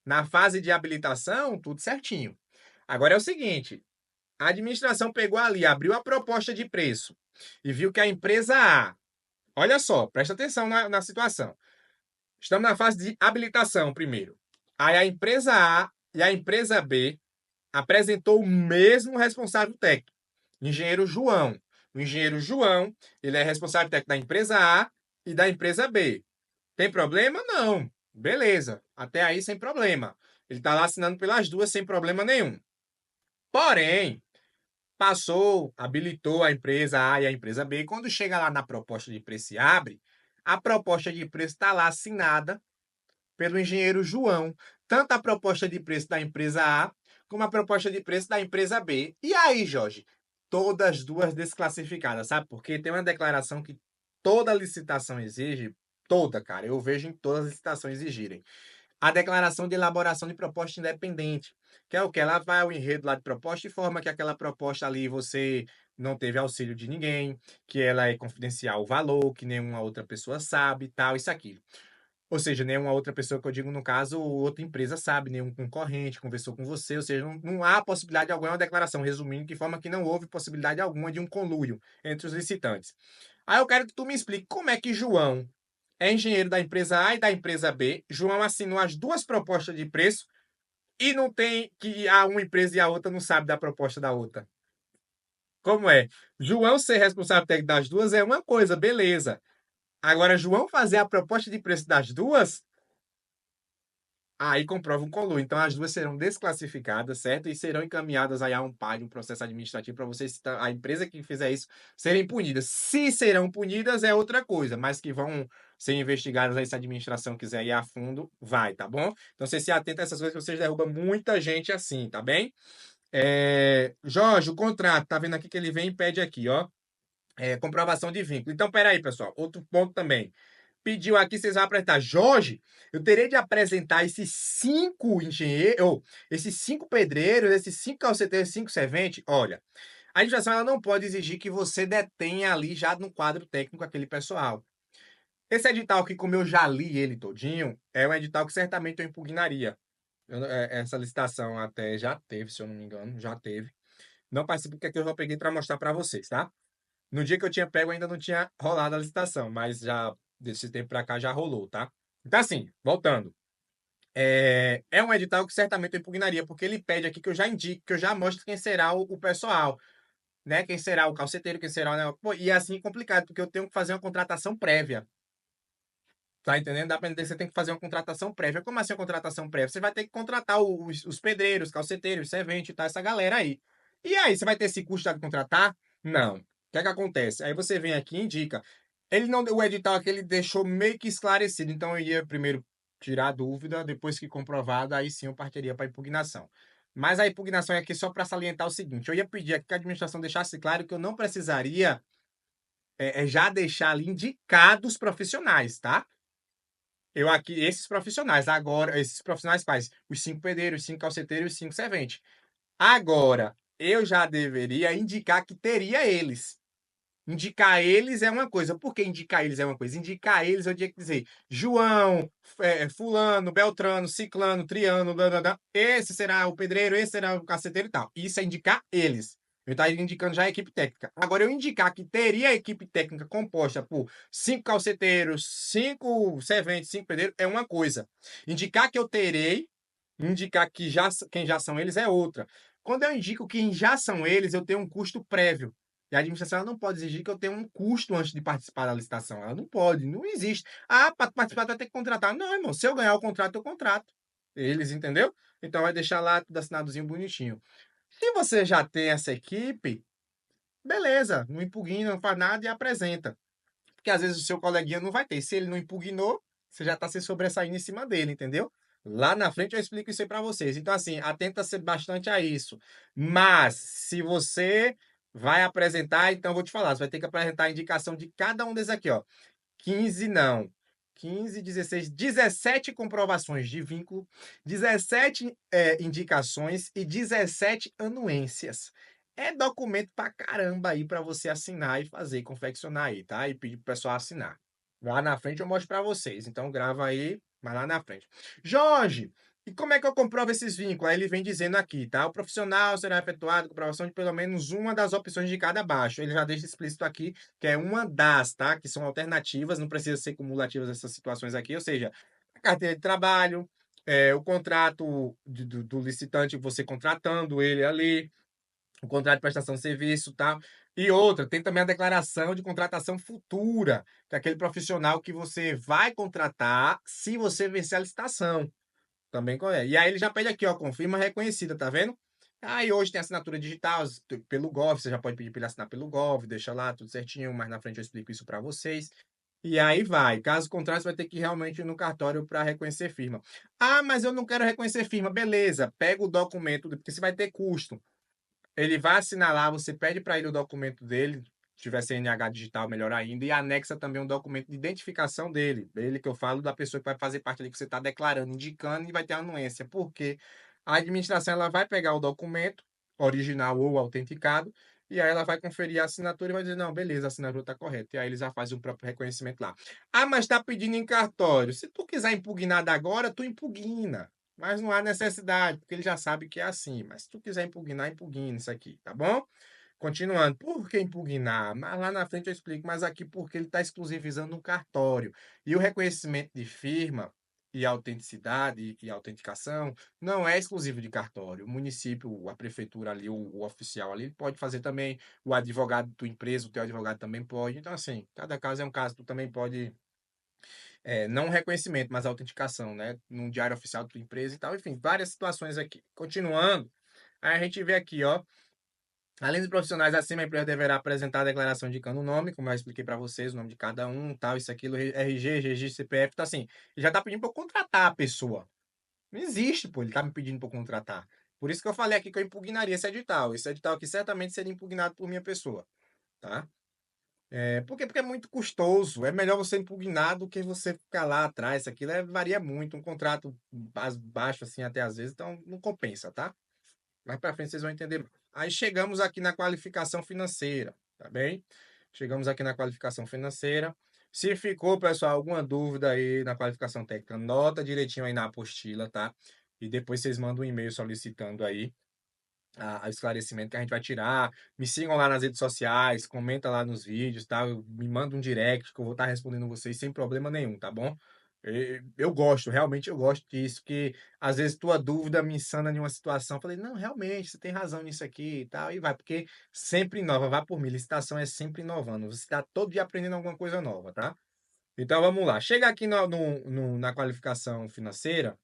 na fase de habilitação, tudo certinho. Agora é o seguinte, a administração pegou ali, abriu a proposta de preço e viu que a empresa A, olha só, presta atenção na situação. Estamos na fase de habilitação primeiro. Aí a empresa A e a empresa B apresentou o mesmo responsável técnico, engenheiro João. O engenheiro João, ele é responsável técnico da empresa A e da empresa B. Tem problema? Não. Beleza. Até aí sem problema. Ele está lá assinando pelas duas sem problema nenhum. Porém, passou, habilitou a empresa A e a empresa B. Quando chega lá na proposta de preço e abre, a proposta de preço está lá assinada pelo engenheiro João, tanto a proposta de preço da empresa A como a proposta de preço da empresa B. E aí, Jorge? Todas as duas desclassificadas, sabe? Porque tem uma declaração que toda licitação exige, toda, cara, eu vejo em todas as licitações exigirem. A declaração de elaboração de proposta independente, que é o que? Ela vai ao enredo lá de proposta e forma que aquela proposta ali você não teve auxílio de ninguém, que ela é confidencial o valor, que nenhuma outra pessoa sabe, tal, isso aqui. Ou seja, nenhuma outra pessoa que eu digo, no caso, outra empresa sabe, nenhum concorrente conversou com você, ou seja, não há possibilidade alguma, é uma declaração, resumindo, de forma que não houve possibilidade alguma de um conluio entre os licitantes. Aí eu quero que tu me explique como é que João é engenheiro da empresa A e da empresa B, João assinou as duas propostas de preço e não tem que a uma empresa e a outra não sabe da proposta da outra. Como é? João ser responsável técnico das duas é uma coisa, beleza. Agora, João fazer a proposta de preço das duas aí comprova um conluio. Então, as duas serão desclassificadas, certo? E serão encaminhadas aí a um PAD, um processo administrativo, para vocês, a empresa que fizer isso, serem punidas. Se serão punidas é outra coisa, mas que vão ser investigadas aí, se a administração quiser ir a fundo, vai, tá bom? Então, você se atenta a essas coisas, que vocês derrubam muita gente assim, tá bem? Jorge, o contrato, tá vendo aqui que ele vem e pede aqui, ó. Comprovação de vínculo. Então, peraí, pessoal, outro ponto também. Pediu aqui, vocês vão apresentar. Jorge, eu teria de apresentar esses 5 engenheiros, ou esses 5 pedreiros, esses 5 calceteiros, 5 serventes. Olha, a administração ela não pode exigir que você detenha ali já no quadro técnico aquele pessoal. Esse edital aqui, como eu já li ele todinho, é um edital que certamente eu impugnaria. Essa licitação até já teve, se eu não me engano, já teve. Não participo porque aqui eu só peguei para mostrar para vocês, tá? No dia que eu tinha pego, ainda não tinha rolado a licitação, mas já desse tempo para cá já rolou, tá? Então, assim, voltando. É um edital que certamente eu impugnaria, porque ele pede aqui que eu já indique, que eu já mostre quem será o pessoal, né? Quem será o calceteiro, quem será o. Né? Pô, e é assim complicado, porque eu tenho que fazer uma contratação prévia. Tá entendendo? Dá pra entender que você tem que fazer uma contratação prévia. Como assim uma contratação prévia? Você vai ter que contratar os pedreiros, calceteiros, servente e tal, essa galera aí. E aí, você vai ter esse custo de contratar? Não. O que é que acontece? Aí você vem aqui e indica. Ele não, o edital aqui ele deixou meio que esclarecido. Então eu ia primeiro tirar a dúvida, depois que comprovado, aí sim eu partiria para impugnação. Mas a impugnação é aqui só para salientar o seguinte: eu ia pedir aqui que a administração deixasse claro que eu não precisaria já deixar ali indicados profissionais, tá? Eu aqui, esses profissionais, agora, esses profissionais quais? Os 5 pedreiros, os 5 calceteiros e os 5 serventes. Agora, eu já deveria indicar que teria eles. Indicar eles é uma coisa. Por que indicar eles é uma coisa? Indicar eles eu tinha que dizer João, fulano, Beltrano, Ciclano, Triano, esse será o pedreiro, esse será o caceteiro e tal. Isso é indicar eles. Eu estaria indicando já a equipe técnica. Agora, eu indicar que teria a equipe técnica composta por 5 calceteiros, 5 serventes, 5 pedreiros, é uma coisa. Indicar que eu terei, indicar que quem já são eles é outra. Quando eu indico quem já são eles, eu tenho um custo prévio. E a administração ela não pode exigir que eu tenha um custo antes de participar da licitação. Ela não pode, não existe. Ah, para participar vai ter que contratar. Não, irmão, se eu ganhar o contrato, eu contrato. Eles, entendeu? Então vai deixar lá tudo assinadozinho bonitinho. Se você já tem essa equipe, beleza, não impugna, não faz nada e apresenta. Porque às vezes o seu coleguinha não vai ter. Se ele não impugnou, você já está se sobressaindo em cima dele, entendeu? Lá na frente eu explico isso aí para vocês. Então, assim, atenta-se bastante a isso. Mas, se você vai apresentar, então eu vou te falar, você vai ter que apresentar a indicação de cada um desses aqui, ó. 15 não. 15, 16, 17 comprovações de vínculo, 17 indicações e 17 anuências. É documento pra caramba aí para você assinar e fazer, confeccionar aí, tá? E pedir pro pessoal assinar. Lá na frente eu mostro para vocês. Então grava aí, mas lá na frente. Jorge, e como é que eu comprovo esses vínculos? Aí ele vem dizendo aqui, tá? O profissional será efetuado comprovação de pelo menos uma das opções de cada abaixo. Ele já deixa explícito aqui que é uma das, tá? Que são alternativas, não precisa ser cumulativas essas situações aqui, ou seja, a carteira de trabalho, o contrato do licitante, você contratando ele ali, o contrato de prestação de serviço, tá? E outra, tem também a declaração de contratação futura, que é aquele profissional que você vai contratar se você vencer a licitação. Também é. E aí ele já pede aqui, ó, confirma reconhecida, tá vendo? Aí hoje tem assinatura digital pelo Gov, você já pode pedir para ele assinar pelo Gov, deixa lá tudo certinho, mais na frente eu explico isso para vocês. E aí vai. Caso contrário, você vai ter que ir realmente no cartório para reconhecer firma. Ah, mas eu não quero reconhecer firma. Beleza, pega o documento, porque você vai ter custo. Ele vai assinar lá, você pede para ele o documento dele, se tiver CNH digital, melhor ainda, e anexa também um documento de identificação dele. Dele que eu falo da pessoa que vai fazer parte ali que você está declarando, indicando e vai ter anuência. Porque a administração ela vai pegar o documento original ou autenticado e aí ela vai conferir a assinatura e vai dizer, não, beleza, a assinatura está correta. E aí eles já fazem o próprio reconhecimento lá. Ah, mas está pedindo em cartório. Se tu quiser impugnar agora, tu impugna. Mas não há necessidade, porque ele já sabe que é assim. Mas se tu quiser impugnar, impugna isso aqui, tá bom? Continuando, por que impugnar? Mas lá na frente eu explico, mas aqui porque ele está exclusivizando um cartório. E o reconhecimento de firma e autenticidade e autenticação não é exclusivo de cartório. O município, a prefeitura ali, o oficial ali, pode fazer também, o advogado da tua empresa, o teu advogado também pode. Então, assim, cada caso é um caso, tu também pode Não o reconhecimento, mas a autenticação, né? Num diário oficial da tua empresa e tal. Enfim, várias situações aqui. Continuando, aí a gente vê aqui, ó. Além dos profissionais acima, a empresa deverá apresentar a declaração indicando o nome, como eu expliquei para vocês, o nome de cada um, tal, isso, aquilo, RG, registro, CPF, tá assim. Ele já tá pedindo para eu contratar a pessoa. Não existe, pô, ele tá me pedindo para eu contratar. Por isso que eu falei aqui que eu impugnaria esse edital. Esse edital aqui certamente seria impugnado por minha pessoa, tá? Por quê? Porque é muito custoso. É melhor você impugnar do que você ficar lá atrás. Aquilo varia muito. Um contrato baixo, assim, até às vezes, então não compensa, tá? Mais para frente vocês vão entender. Aí chegamos aqui na qualificação financeira, tá bem? Chegamos aqui na qualificação financeira. Se ficou, pessoal, alguma dúvida aí na qualificação técnica, nota direitinho aí na apostila, tá? E depois vocês mandam um e-mail solicitando aí a esclarecimento que a gente vai tirar. Me sigam lá nas redes sociais, comenta lá nos vídeos, tá? Me manda um direct que eu vou estar respondendo vocês sem problema nenhum, tá bom? Eu gosto, realmente eu gosto disso, porque às vezes tua dúvida me insana em uma situação. Eu falei, não, realmente, você tem razão nisso aqui e tal, e vai, porque sempre inova, vá por mim, licitação é sempre inovando, você está todo dia aprendendo alguma coisa nova, tá? Então vamos lá, chega aqui na qualificação financeira,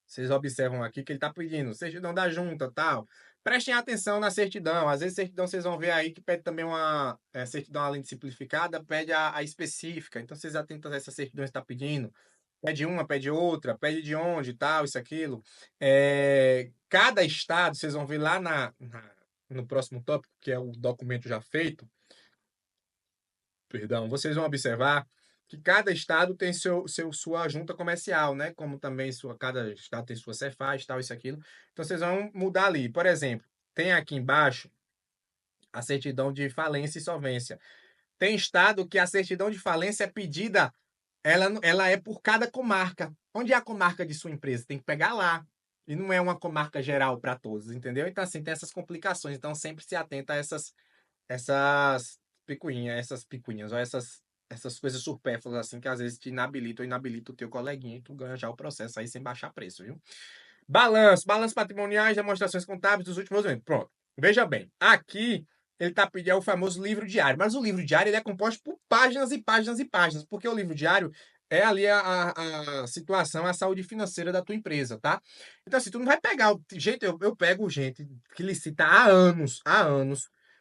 vocês observam aqui que ele está pedindo certidão da junta, tal. Prestem atenção na certidão. Às vezes, certidão vocês vão ver aí que pede também uma certidão, além de simplificada, pede a específica. Então, vocês atentos a essa certidão que está pedindo. Pede uma, pede outra, pede de onde, tal, isso, aquilo. Cada estado, vocês vão ver lá no próximo tópico, que é o documento já feito, perdão, vocês vão observar que cada estado tem sua junta comercial, né? Como também cada estado tem sua Cefaz, tal, isso, aquilo. Então, vocês vão mudar ali. Por exemplo, tem aqui embaixo a certidão de falência e solvência. Tem estado que a certidão de falência é pedida, ela é por cada comarca. Onde é a comarca de sua empresa? Tem que pegar lá. E não é uma comarca geral para todos, entendeu? Então, assim, tem essas complicações. Então, sempre se atenta a essas picuinhas, ou essas coisas supérfluas assim que às vezes te inabilitam ou inabilita o teu coleguinha e tu ganha já o processo aí sem baixar preço, viu? Balanço patrimoniais, demonstrações contábeis dos últimos anos. Pronto. Veja bem, aqui ele está pedindo o famoso livro diário, mas o livro diário ele é composto por páginas e páginas e páginas, porque o livro diário é ali a situação, a saúde financeira da tua empresa, tá? Então, assim, tu não vai pegar. Gente, eu pego gente que licita há anos,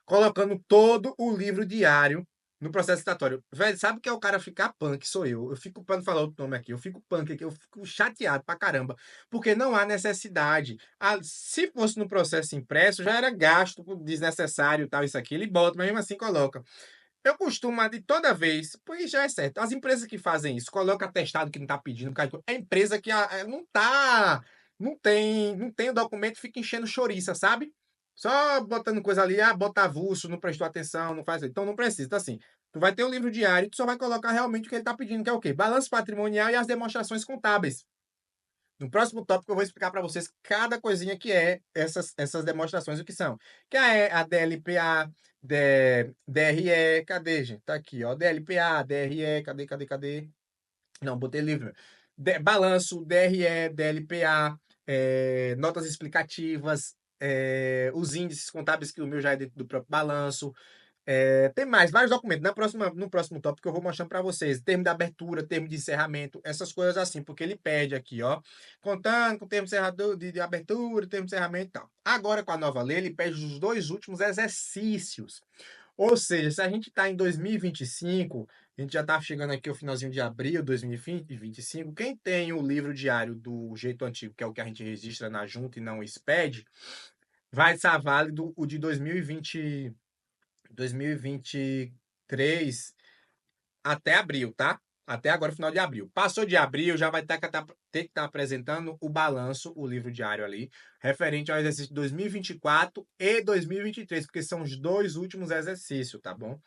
colocando todo o livro diário no processo licitatório. Velho, sabe o que é o cara ficar punk? Sou eu. Eu fico, para não falar outro nome aqui, eu fico punk aqui, eu fico chateado pra caramba porque não há necessidade. Se fosse no processo impresso, já era gasto desnecessário, tal, isso aqui. Ele bota, mas mesmo assim coloca. Eu costumo, de toda vez, porque já é certo, as empresas que fazem isso, colocam atestado que não está pedindo, é a empresa que não tá, não tem o documento, fica enchendo chouriça, sabe? Só botando coisa ali, bota avulso, não prestou atenção, não faz. Então não precisa. Então, assim, tu vai ter o livro diário, tu só vai colocar realmente o que ele está pedindo, que é o quê? Balanço patrimonial e as demonstrações contábeis. No próximo tópico, eu vou explicar para vocês cada coisinha que é essas demonstrações, o que são. Que é a DLPA, DRE, cadê, gente? Tá aqui, ó. DLPA, DRE, cadê? Não, botei livro. Balanço, DRE, DLPA, notas explicativas, os índices contábeis, que o meu já é dentro do próprio balanço, tem mais, vários documentos. No próximo tópico eu vou mostrando para vocês. Termo de abertura, termo de encerramento, essas coisas assim, porque ele pede aqui, ó. Contando com termo de abertura, termo de encerramento e tal. Agora, com a nova lei, ele pede os dois últimos exercícios. Ou seja, se a gente está em 2025, a gente já está chegando aqui ao finalzinho de abril de 2025. Quem tem o livro diário do jeito antigo, que é o que a gente registra na junta e não o SPED, vai estar válido o de 2023 até abril, tá? Até agora, final de abril. Passou de abril, já vai ter que estar apresentando o balanço, o livro diário ali, referente ao exercício de 2024 e 2023, porque são os dois últimos exercícios, tá bom?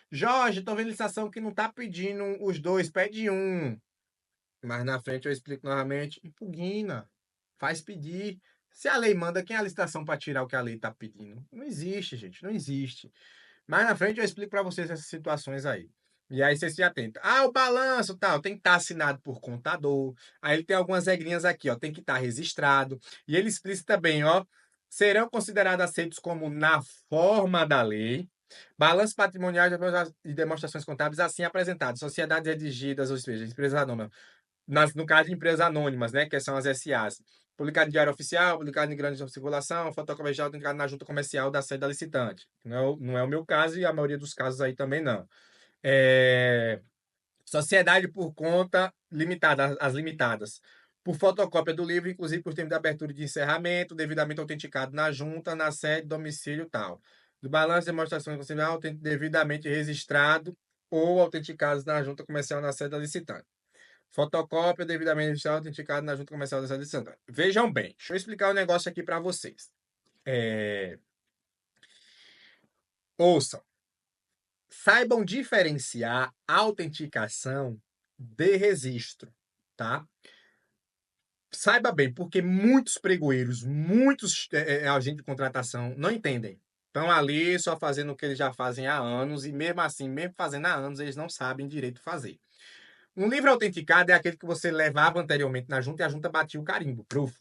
Jorge, tô vendo licitação que não tá pedindo os dois, pede um. Mas na frente eu explico novamente. Impugna, faz pedir. Se a lei manda, quem é a licitação para tirar o que a lei está pedindo? Não existe, gente, não existe. Mais na frente eu explico para vocês essas situações aí. E aí vocês se atentam. O balanço tal, tem que estar assinado por contador. Aí ele tem algumas regrinhas aqui, ó, tem que estar registrado. E ele explicita bem, ó, serão considerados aceitos como na forma da lei. Balanço patrimonial e demonstrações contábeis assim apresentados. Sociedades redigidas, ou seja, empresas anônimas. No caso de empresas anônimas, né, que são as SAs. Publicado em diário oficial, publicado em grande circulação, fotocopiado publicado na junta comercial da sede da licitante. Não é o meu caso e a maioria dos casos aí também não. É, Sociedade por conta limitada, as limitadas. Por fotocópia do livro, inclusive por termo de abertura e de encerramento, devidamente autenticado na junta, na sede, domicílio tal. Do balanço de demonstração considerável, devidamente registrado ou autenticados na junta comercial na sede da licitante. Fotocópia devidamente registrado, autenticado na junta comercial da sede da licitante. Vejam bem, deixa eu explicar um negócio aqui para vocês. Ouçam, saibam diferenciar autenticação de registro, tá? Saiba bem, porque muitos pregoeiros, muitos agentes de contratação não entendem. Estão ali só fazendo o que eles já fazem há anos, e mesmo assim, mesmo fazendo há anos, eles não sabem direito fazer. Um livro autenticado é aquele que você levava anteriormente na junta e a junta batia o carimbo, proof,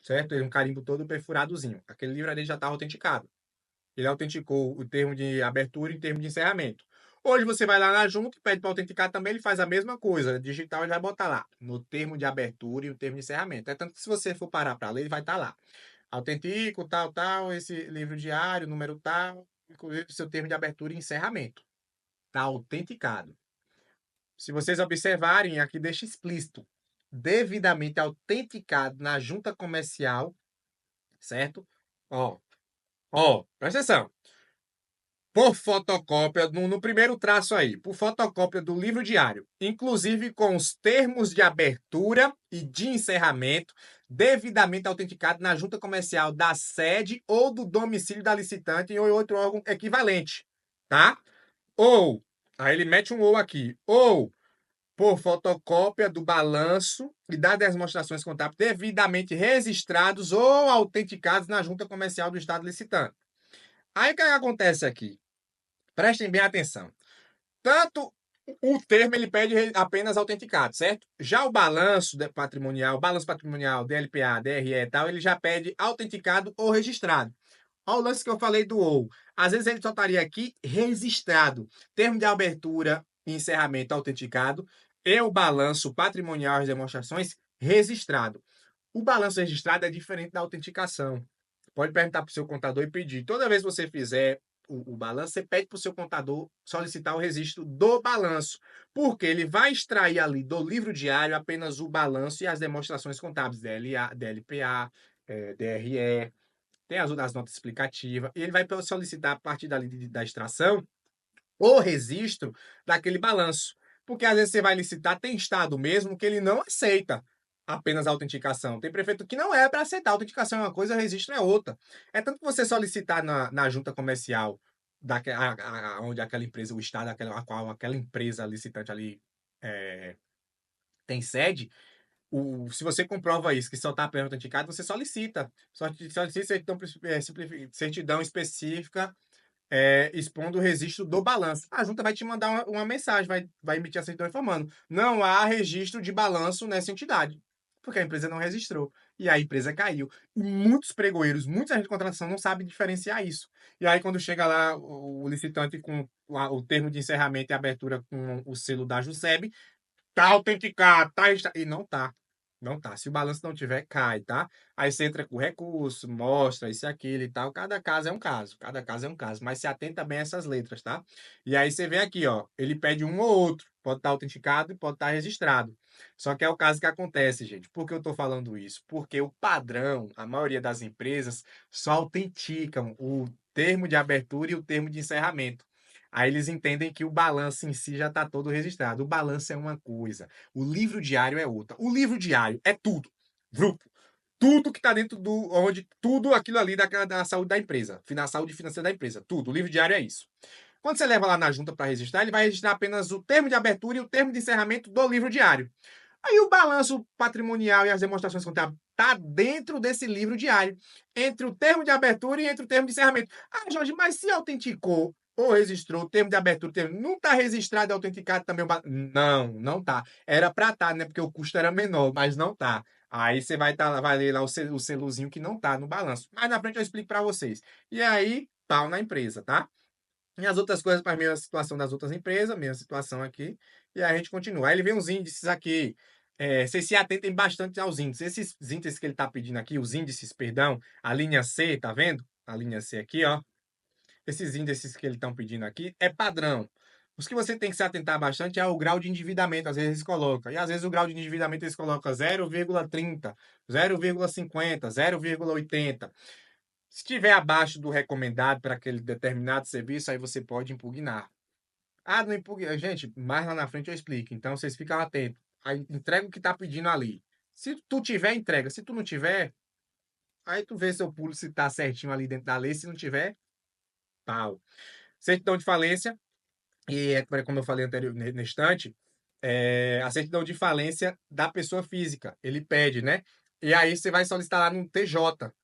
certo? Ele é um carimbo todo perfuradozinho. Aquele livro ali já estava autenticado. Ele autenticou o termo de abertura e o termo de encerramento. Hoje você vai lá na junta e pede para autenticar também, ele faz a mesma coisa. Digital ele vai botar lá, no termo de abertura e o termo de encerramento. É tanto que se você for parar para ler, ele vai estar lá. Autentico, tal, tal, esse livro diário, número tal, inclusive o seu termo de abertura e encerramento. Está autenticado. Se vocês observarem, aqui deixa explícito. Devidamente autenticado na junta comercial, certo? Presta atenção. Por fotocópia, no primeiro traço aí, por fotocópia do livro diário, inclusive com os termos de abertura e de encerramento, devidamente autenticado na junta comercial da sede ou do domicílio da licitante ou outro órgão equivalente, tá? Ou, aí ele mete um ou aqui, ou por fotocópia do balanço e das demonstrações contábeis devidamente registrados ou autenticados na junta comercial do estado licitante. Aí o que acontece aqui? Prestem bem atenção. Tanto o termo ele pede apenas autenticado, certo? Já o balanço patrimonial, DLPA, DRE e tal, ele já pede autenticado ou registrado. Olha o lance que eu falei do ou. Às vezes ele só estaria aqui registrado. Termo de abertura e encerramento autenticado e o balanço patrimonial e as demonstrações registrado. O balanço registrado é diferente da autenticação. Pode perguntar para o seu contador e pedir. Toda vez que você fizer o balanço, você pede para o seu contador solicitar o registro do balanço, porque ele vai extrair ali do livro diário apenas o balanço e as demonstrações contábeis, DLA, DLPA, DRE, tem as notas explicativas, e ele vai solicitar a partir dali da extração o registro daquele balanço. Porque às vezes você vai licitar, tem estado mesmo que ele não aceita apenas a autenticação. Tem prefeito que não é para aceitar. A autenticação é uma coisa, o registro é outra. É tanto que você solicitar na junta comercial onde aquela empresa, o estado a qual aquela empresa licitante ali tem sede, se você comprova isso, que só está apenas autenticado, você solicita. Solicita certidão específica expondo o registro do balanço. A junta vai te mandar uma mensagem, vai emitir a certidão informando: não há registro de balanço nessa entidade, porque a empresa não registrou. E a empresa caiu. E muitos pregoeiros, muita gente de contratação não sabe diferenciar isso. E aí, quando chega lá o licitante com o termo de encerramento e abertura com o selo da JUSEB, tá autenticado, tá. E não tá. Não tá. Se o balanço não tiver, cai, tá? Aí você entra com recurso, mostra isso e aquilo e tal. Cada caso é um caso. Cada caso é um caso. Mas se atenta bem a essas letras, tá? E aí você vê aqui, ó. Ele pede um ou outro. Pode estar autenticado e pode estar registrado. Só que é o caso que acontece, gente. Por que eu tô falando isso? Porque o padrão, a maioria das empresas, só autenticam o termo de abertura e o termo de encerramento. Aí eles entendem que o balanço em si já está todo registrado. O balanço é uma coisa, o livro diário é outra. O livro diário é tudo, grupo, tudo que está dentro onde tudo aquilo ali da saúde da empresa, na saúde financeira da empresa, tudo. O livro diário é isso. Quando você leva lá na junta para registrar, ele vai registrar apenas o termo de abertura e o termo de encerramento do livro diário. Aí o balanço patrimonial e as demonstrações contábeis tá dentro desse livro diário, entre o termo de abertura e entre o termo de encerramento. Ah, Jorge, mas se autenticou ou registrou o termo de abertura, não está registrado e autenticado também o balanço? Não, não tá. Era para estar, né? Porque o custo era menor, mas não tá. Aí você vai ler lá o selozinho que não tá no balanço. Mas na frente eu explico para vocês. E aí, pau na empresa, tá? E as outras coisas para a mesma situação das outras empresas, mesma situação aqui, e aí a gente continua. Aí ele vem os índices aqui. Vocês se atentem bastante aos índices. Esses índices que ele está pedindo aqui, os índices, perdão, a linha C, tá vendo? A linha C aqui, ó. Esses índices que eles estão pedindo aqui é padrão. Os que você tem que se atentar bastante é o grau de endividamento, às vezes eles colocam. E às vezes o grau de endividamento eles colocam 0,30, 0,50, 0,80. Se estiver abaixo do recomendado para aquele determinado serviço, aí você pode impugnar. Ah, não impugna. Gente, mais lá na frente eu explico. Então vocês ficam atentos. Aí entrega o que está pedindo ali. Se tu tiver, entrega. Se tu não tiver, aí tu vê seu pulo se está certinho ali dentro da lei. Se não tiver, pau. Certidão de falência. E como eu falei anterior, no instante, a certidão de falência da pessoa física. Ele pede, né? E aí você vai solicitar lá no TJ,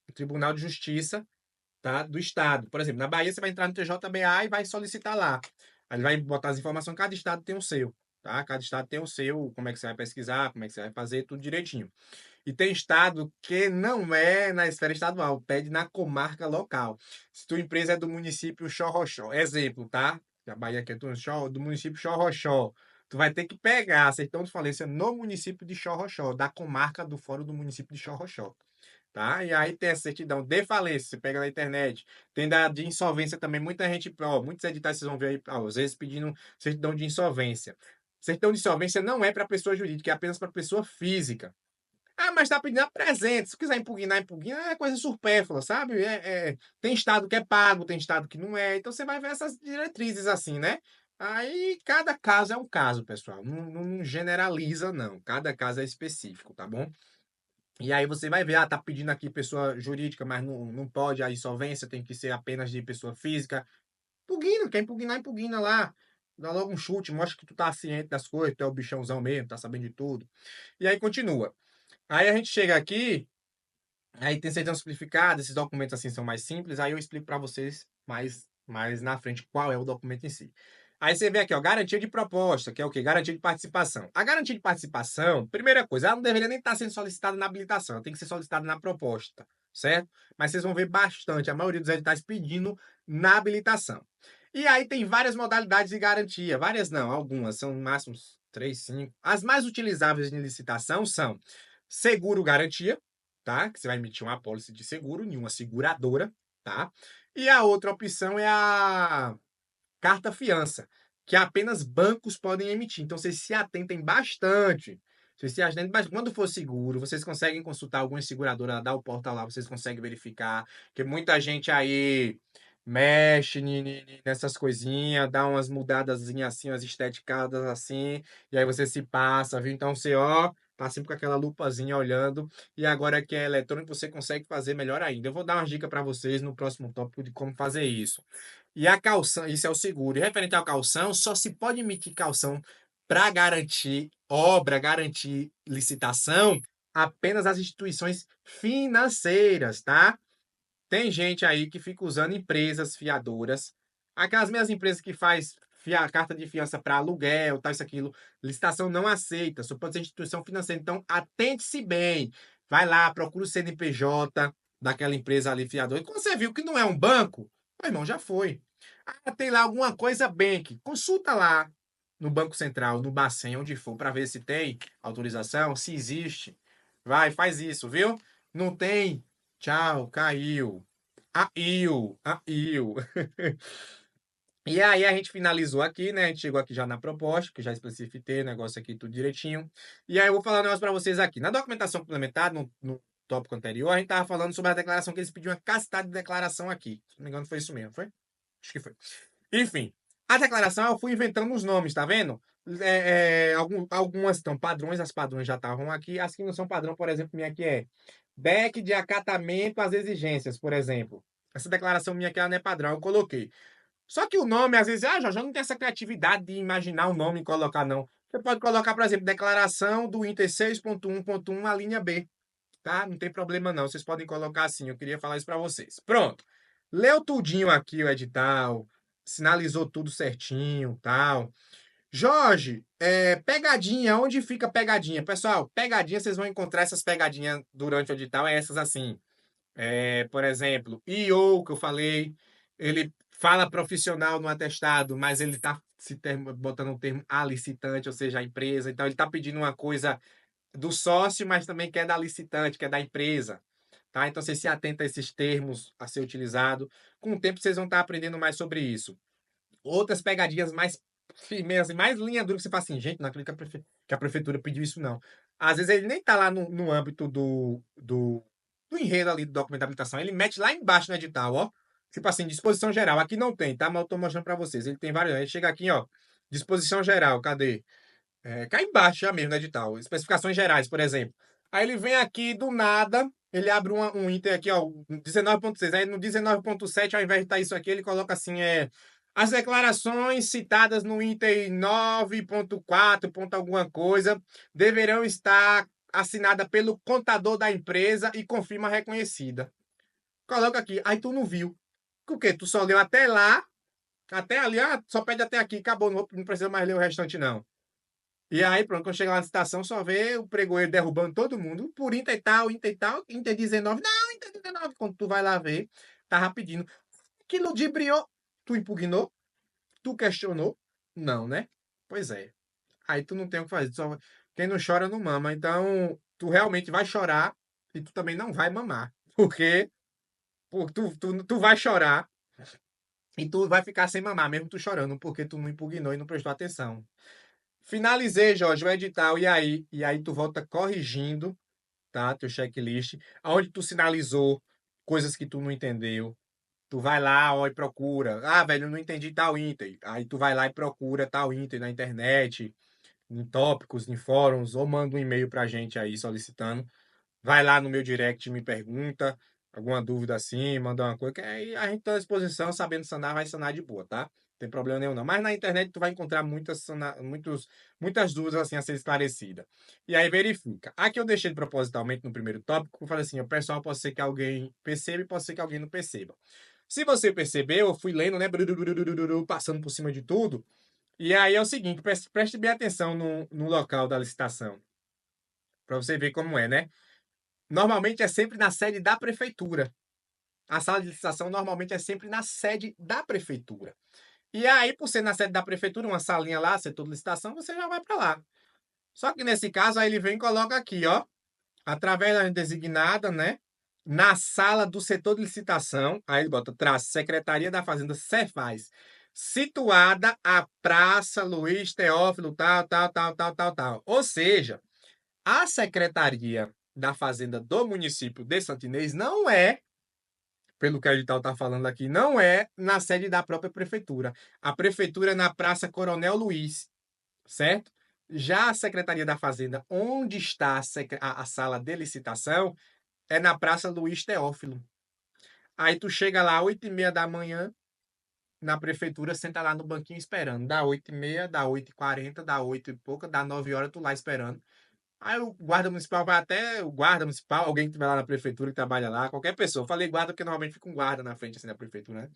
no Tribunal de Justiça, tá? Do Estado. Por exemplo, na Bahia você vai entrar no TJBA e vai solicitar lá. Aí ele vai botar as informações, cada estado tem o seu, tá? Cada estado tem o seu, como é que você vai pesquisar, como é que você vai fazer, tudo direitinho. E tem estado que não é na esfera estadual, pede na comarca local. Se tua empresa é do município Xorroxó, exemplo, tá? A Bahia aqui é do município Xorroxó. Tu vai ter que pegar a certidão de falência no município de Xorroxó, da comarca do Fórum do município de Xorroxó. Tá? E aí tem a certidão de falência, você pega na internet. Tem da de insolvência também, muita gente, ó, muitos editais vocês vão ver aí, ó, às vezes pedindo certidão de insolvência. Certidão de insolvência não é para pessoa jurídica, é apenas para pessoa física. Ah, mas está pedindo a presente. Se quiser impugnar, impugna, é coisa supérflua, sabe? Tem estado que é pago, tem estado que não é. Então você vai ver essas diretrizes assim, né? Aí cada caso é um caso, pessoal. Não generaliza, não. Cada caso é específico, tá bom? E aí você vai ver, tá pedindo aqui pessoa jurídica, mas não pode, a insolvência tem que ser apenas de pessoa física. Impugna, quer impugnar, impugna lá. Dá logo um chute, mostra que tu tá ciente das coisas, tu é o bichãozão mesmo, tá sabendo de tudo. E aí continua. Aí a gente chega aqui, aí tem certidão simplificada, esses documentos assim são mais simples, aí eu explico para vocês mais na frente qual é o documento em si. Aí você vê aqui, ó, garantia de proposta, que é o quê? Garantia de participação. A garantia de participação, primeira coisa, ela não deveria nem estar sendo solicitada na habilitação, ela tem que ser solicitada na proposta, certo? Mas vocês vão ver bastante, a maioria dos editais pedindo na habilitação. E aí tem várias modalidades de garantia, várias não, algumas, são no máximo 3, 5. As mais utilizáveis em licitação são seguro garantia, tá? Que você vai emitir uma apólice de seguro em uma seguradora, tá? E a outra opção é a carta fiança, que apenas bancos podem emitir. Então vocês se atentem bastante. Vocês se atentem bastante. Quando for seguro, vocês conseguem consultar alguma seguradora, dar o portal lá, vocês conseguem verificar. Que muita gente aí mexe nessas coisinhas, dá umas mudadazinhas assim, umas esteticadas assim, e aí você se passa, viu? Então você, ó, tá sempre com aquela lupazinha olhando. E agora que é eletrônico, você consegue fazer melhor ainda. Eu vou dar uma dica para vocês no próximo tópico de como fazer isso. E a calção, isso é o seguro. E referente ao calção, só se pode emitir calção para garantir obra, garantir licitação, apenas as instituições financeiras, tá? Tem gente aí que fica usando empresas fiadoras, aquelas mesmas empresas que faz carta de fiança para aluguel, tal, isso, aquilo. Licitação não aceita, só pode ser instituição financeira. Então, atente-se bem. Vai lá, procura o CNPJ daquela empresa ali fiadora. E quando você viu que não é um banco, meu irmão, já foi. Ah, tem lá alguma coisa bank. Consulta lá no Banco Central, no Bacen, onde for, para ver se tem autorização, se existe. Vai, faz isso, viu? Não tem? Tchau, caiu. Aiu, aiu. E aí a gente finalizou aqui, né? A gente chegou aqui já na proposta, que já especifiquei o negócio aqui tudo direitinho. E aí eu vou falar um negócio para vocês aqui. Na documentação complementar, no tópico anterior, a gente tava falando sobre a declaração que eles pediam uma cacetada de declaração aqui. Se não me engano, foi isso mesmo, foi? Acho que foi. Enfim, a declaração eu fui inventando os nomes, tá vendo? Algumas estão padrões, as padrões já estavam aqui. As que não são padrão, por exemplo, minha aqui é DEC de acatamento às exigências, por exemplo. Essa declaração minha aqui ela não é padrão, eu coloquei. Só que o nome, às vezes, Jorge, eu não tenho essa criatividade de imaginar o nome e colocar, não. Você pode colocar, por exemplo, declaração do Inter 6.1.1, a linha B, tá? Não tem problema, não. Vocês podem colocar assim, eu queria falar isso para vocês. Pronto. Leu tudinho aqui o edital, sinalizou tudo certinho, tal. Jorge, pegadinha, onde fica pegadinha? Pessoal, pegadinha, vocês vão encontrar essas pegadinhas durante o edital, é essas assim. Por exemplo, IO, que eu falei, ele fala profissional no atestado, mas ele está botando um termo a licitante, ou seja, a empresa. Então, ele está pedindo uma coisa do sócio, mas também quer da licitante, quer da empresa. Tá? Então, você se atenta a esses termos a ser utilizado. Com o tempo, vocês vão estar aprendendo mais sobre isso. Outras pegadinhas mais firmes, mais linha dura, que você fala assim, gente, não acredito que a prefeitura pediu isso, não. Às vezes ele nem está lá no âmbito do enredo ali do documento de habilitação, ele mete lá embaixo no edital, ó. Tipo assim, disposição geral. Aqui não tem, tá? Mas eu tô mostrando para vocês. Ele tem vários. Ele chega aqui, ó. Disposição geral, cadê? Cá embaixo já mesmo no edital. Especificações gerais, por exemplo. Aí ele vem aqui do nada, ele abre um item aqui, ó, 19.6. Aí no 19.7, ao invés de estar isso aqui, ele coloca assim, as declarações citadas no item 9.4, ponto alguma coisa, deverão estar assinada pelo contador da empresa e com firma reconhecida. Coloca aqui. Aí tu não viu. Por quê? Tu só leu até lá, até ali, só pede até aqui, acabou, não precisa mais ler o restante, não. E aí, pronto, quando chega lá na estação, só vê o pregoeiro derrubando todo mundo por Inter e tal, Inter e tal, Inter 19. Não, Inter 19. Quando tu vai lá ver, tá rapidinho. Que ludibriou. Tu impugnou? Tu questionou? Não, né? Pois é. Aí tu não tem o que fazer. Quem não chora não mama. Então, tu realmente vai chorar e tu também não vai mamar. Porque tu vai chorar e tu vai ficar sem mamar, mesmo tu chorando, porque tu não impugnou e não prestou atenção. Finalizei, Jorge, o edital. E aí tu volta corrigindo, tá? Teu checklist. Aonde tu sinalizou coisas que tu não entendeu. Tu vai lá, ó, e procura. Ah, velho, eu não entendi tal item. Aí tu vai lá e procura tal item na internet, em tópicos, em fóruns, ou manda um e-mail pra gente aí solicitando. Vai lá no meu direct, me pergunta alguma dúvida assim, manda uma coisa, que aí a gente tá à disposição, sabendo sanar, vai sanar de boa, tá? Não tem problema nenhum, não. Mas na internet tu vai encontrar muitas dúvidas assim a ser esclarecidas. E aí verifica. Aqui eu deixei propositalmente no primeiro tópico, eu falei assim, o pessoal pode ser que alguém perceba e pode ser que alguém não perceba. Se você percebeu, eu fui lendo, né, passando por cima de tudo. E aí é o seguinte, preste bem atenção no local da licitação, para você ver como é, né? Normalmente é sempre na sede da prefeitura. A sala de licitação normalmente é sempre na sede da prefeitura. E aí, por ser na sede da prefeitura, uma salinha lá, setor de licitação, você já vai para lá. Só que nesse caso, aí ele vem e coloca aqui, ó, através da designada, né? Na sala do setor de licitação, aí ele bota traço, Secretaria da Fazenda, Cefaz, situada a Praça Luiz Teófilo, tal, tal, tal, tal, tal, tal. Ou seja, a Secretaria da Fazenda do município de Santo Inês não é, pelo que a edital está falando aqui, não é na sede da própria prefeitura. A prefeitura é na Praça Coronel Luiz, certo? Já a Secretaria da Fazenda, onde está a sala de licitação, é na Praça Luiz Teófilo. Aí tu chega lá às 8h30 da manhã, na prefeitura, senta lá no banquinho esperando. Dá 8h30, dá 8h40, dá 8 e pouca, dá 9 horas, tu lá esperando. Aí o guarda municipal vai até o guarda municipal, alguém que estiver lá na prefeitura, que trabalha lá, qualquer pessoa. Eu falei guarda porque normalmente fica um guarda na frente assim da prefeitura, né?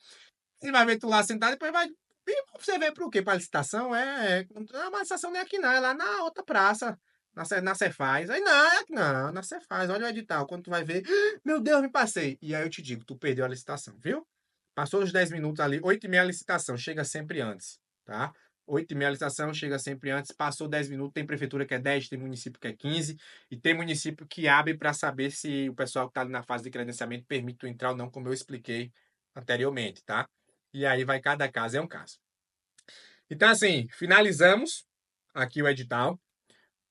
Ele vai ver tu lá sentado, depois vai. E você vê para o quê? Para licitação? A licitação não é aqui não, é lá na outra praça, na Cefaz. Aí não, é aqui não, na Cefaz. Olha o edital. Quando tu vai ver, meu Deus, me passei. E aí eu te digo, tu perdeu a licitação, viu? Passou os 10 minutos ali, 8h30 a licitação, chega sempre antes, tá? 8h30 a licitação, chega sempre antes, passou 10 minutos, tem prefeitura que é 10, tem município que é 15, e tem município que abre para saber se o pessoal que está ali na fase de credenciamento permite tu entrar ou não, como eu expliquei anteriormente, tá? E aí vai cada caso, é um caso. Então, assim, finalizamos aqui o edital,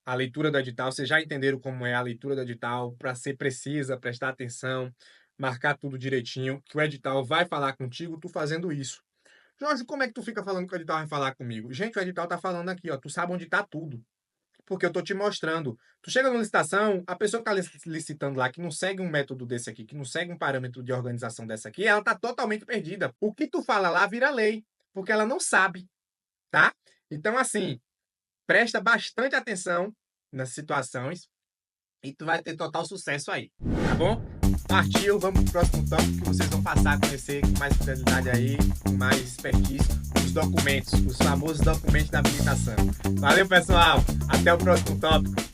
a leitura do edital. Vocês já entenderam como é a leitura do edital, para ser precisa, prestar atenção, marcar tudo direitinho, que o edital vai falar contigo, tu fazendo isso. Jorge, como é que tu fica falando que o edital vai falar comigo? Gente, o edital tá falando aqui, ó. Tu sabe onde tá tudo. Porque eu tô te mostrando. Tu chega numa licitação, a pessoa que tá licitando lá, que não segue um método desse aqui, que não segue um parâmetro de organização dessa aqui, ela tá totalmente perdida. O que tu fala lá vira lei, porque ela não sabe, tá? Então, assim, presta bastante atenção nas situações e tu vai ter total sucesso aí, tá bom? Partiu, vamos pro próximo tópico que vocês vão passar a conhecer com mais fidelidade aí, com mais expertise, os documentos, os famosos documentos da habilitação. Valeu, pessoal! Até o próximo tópico!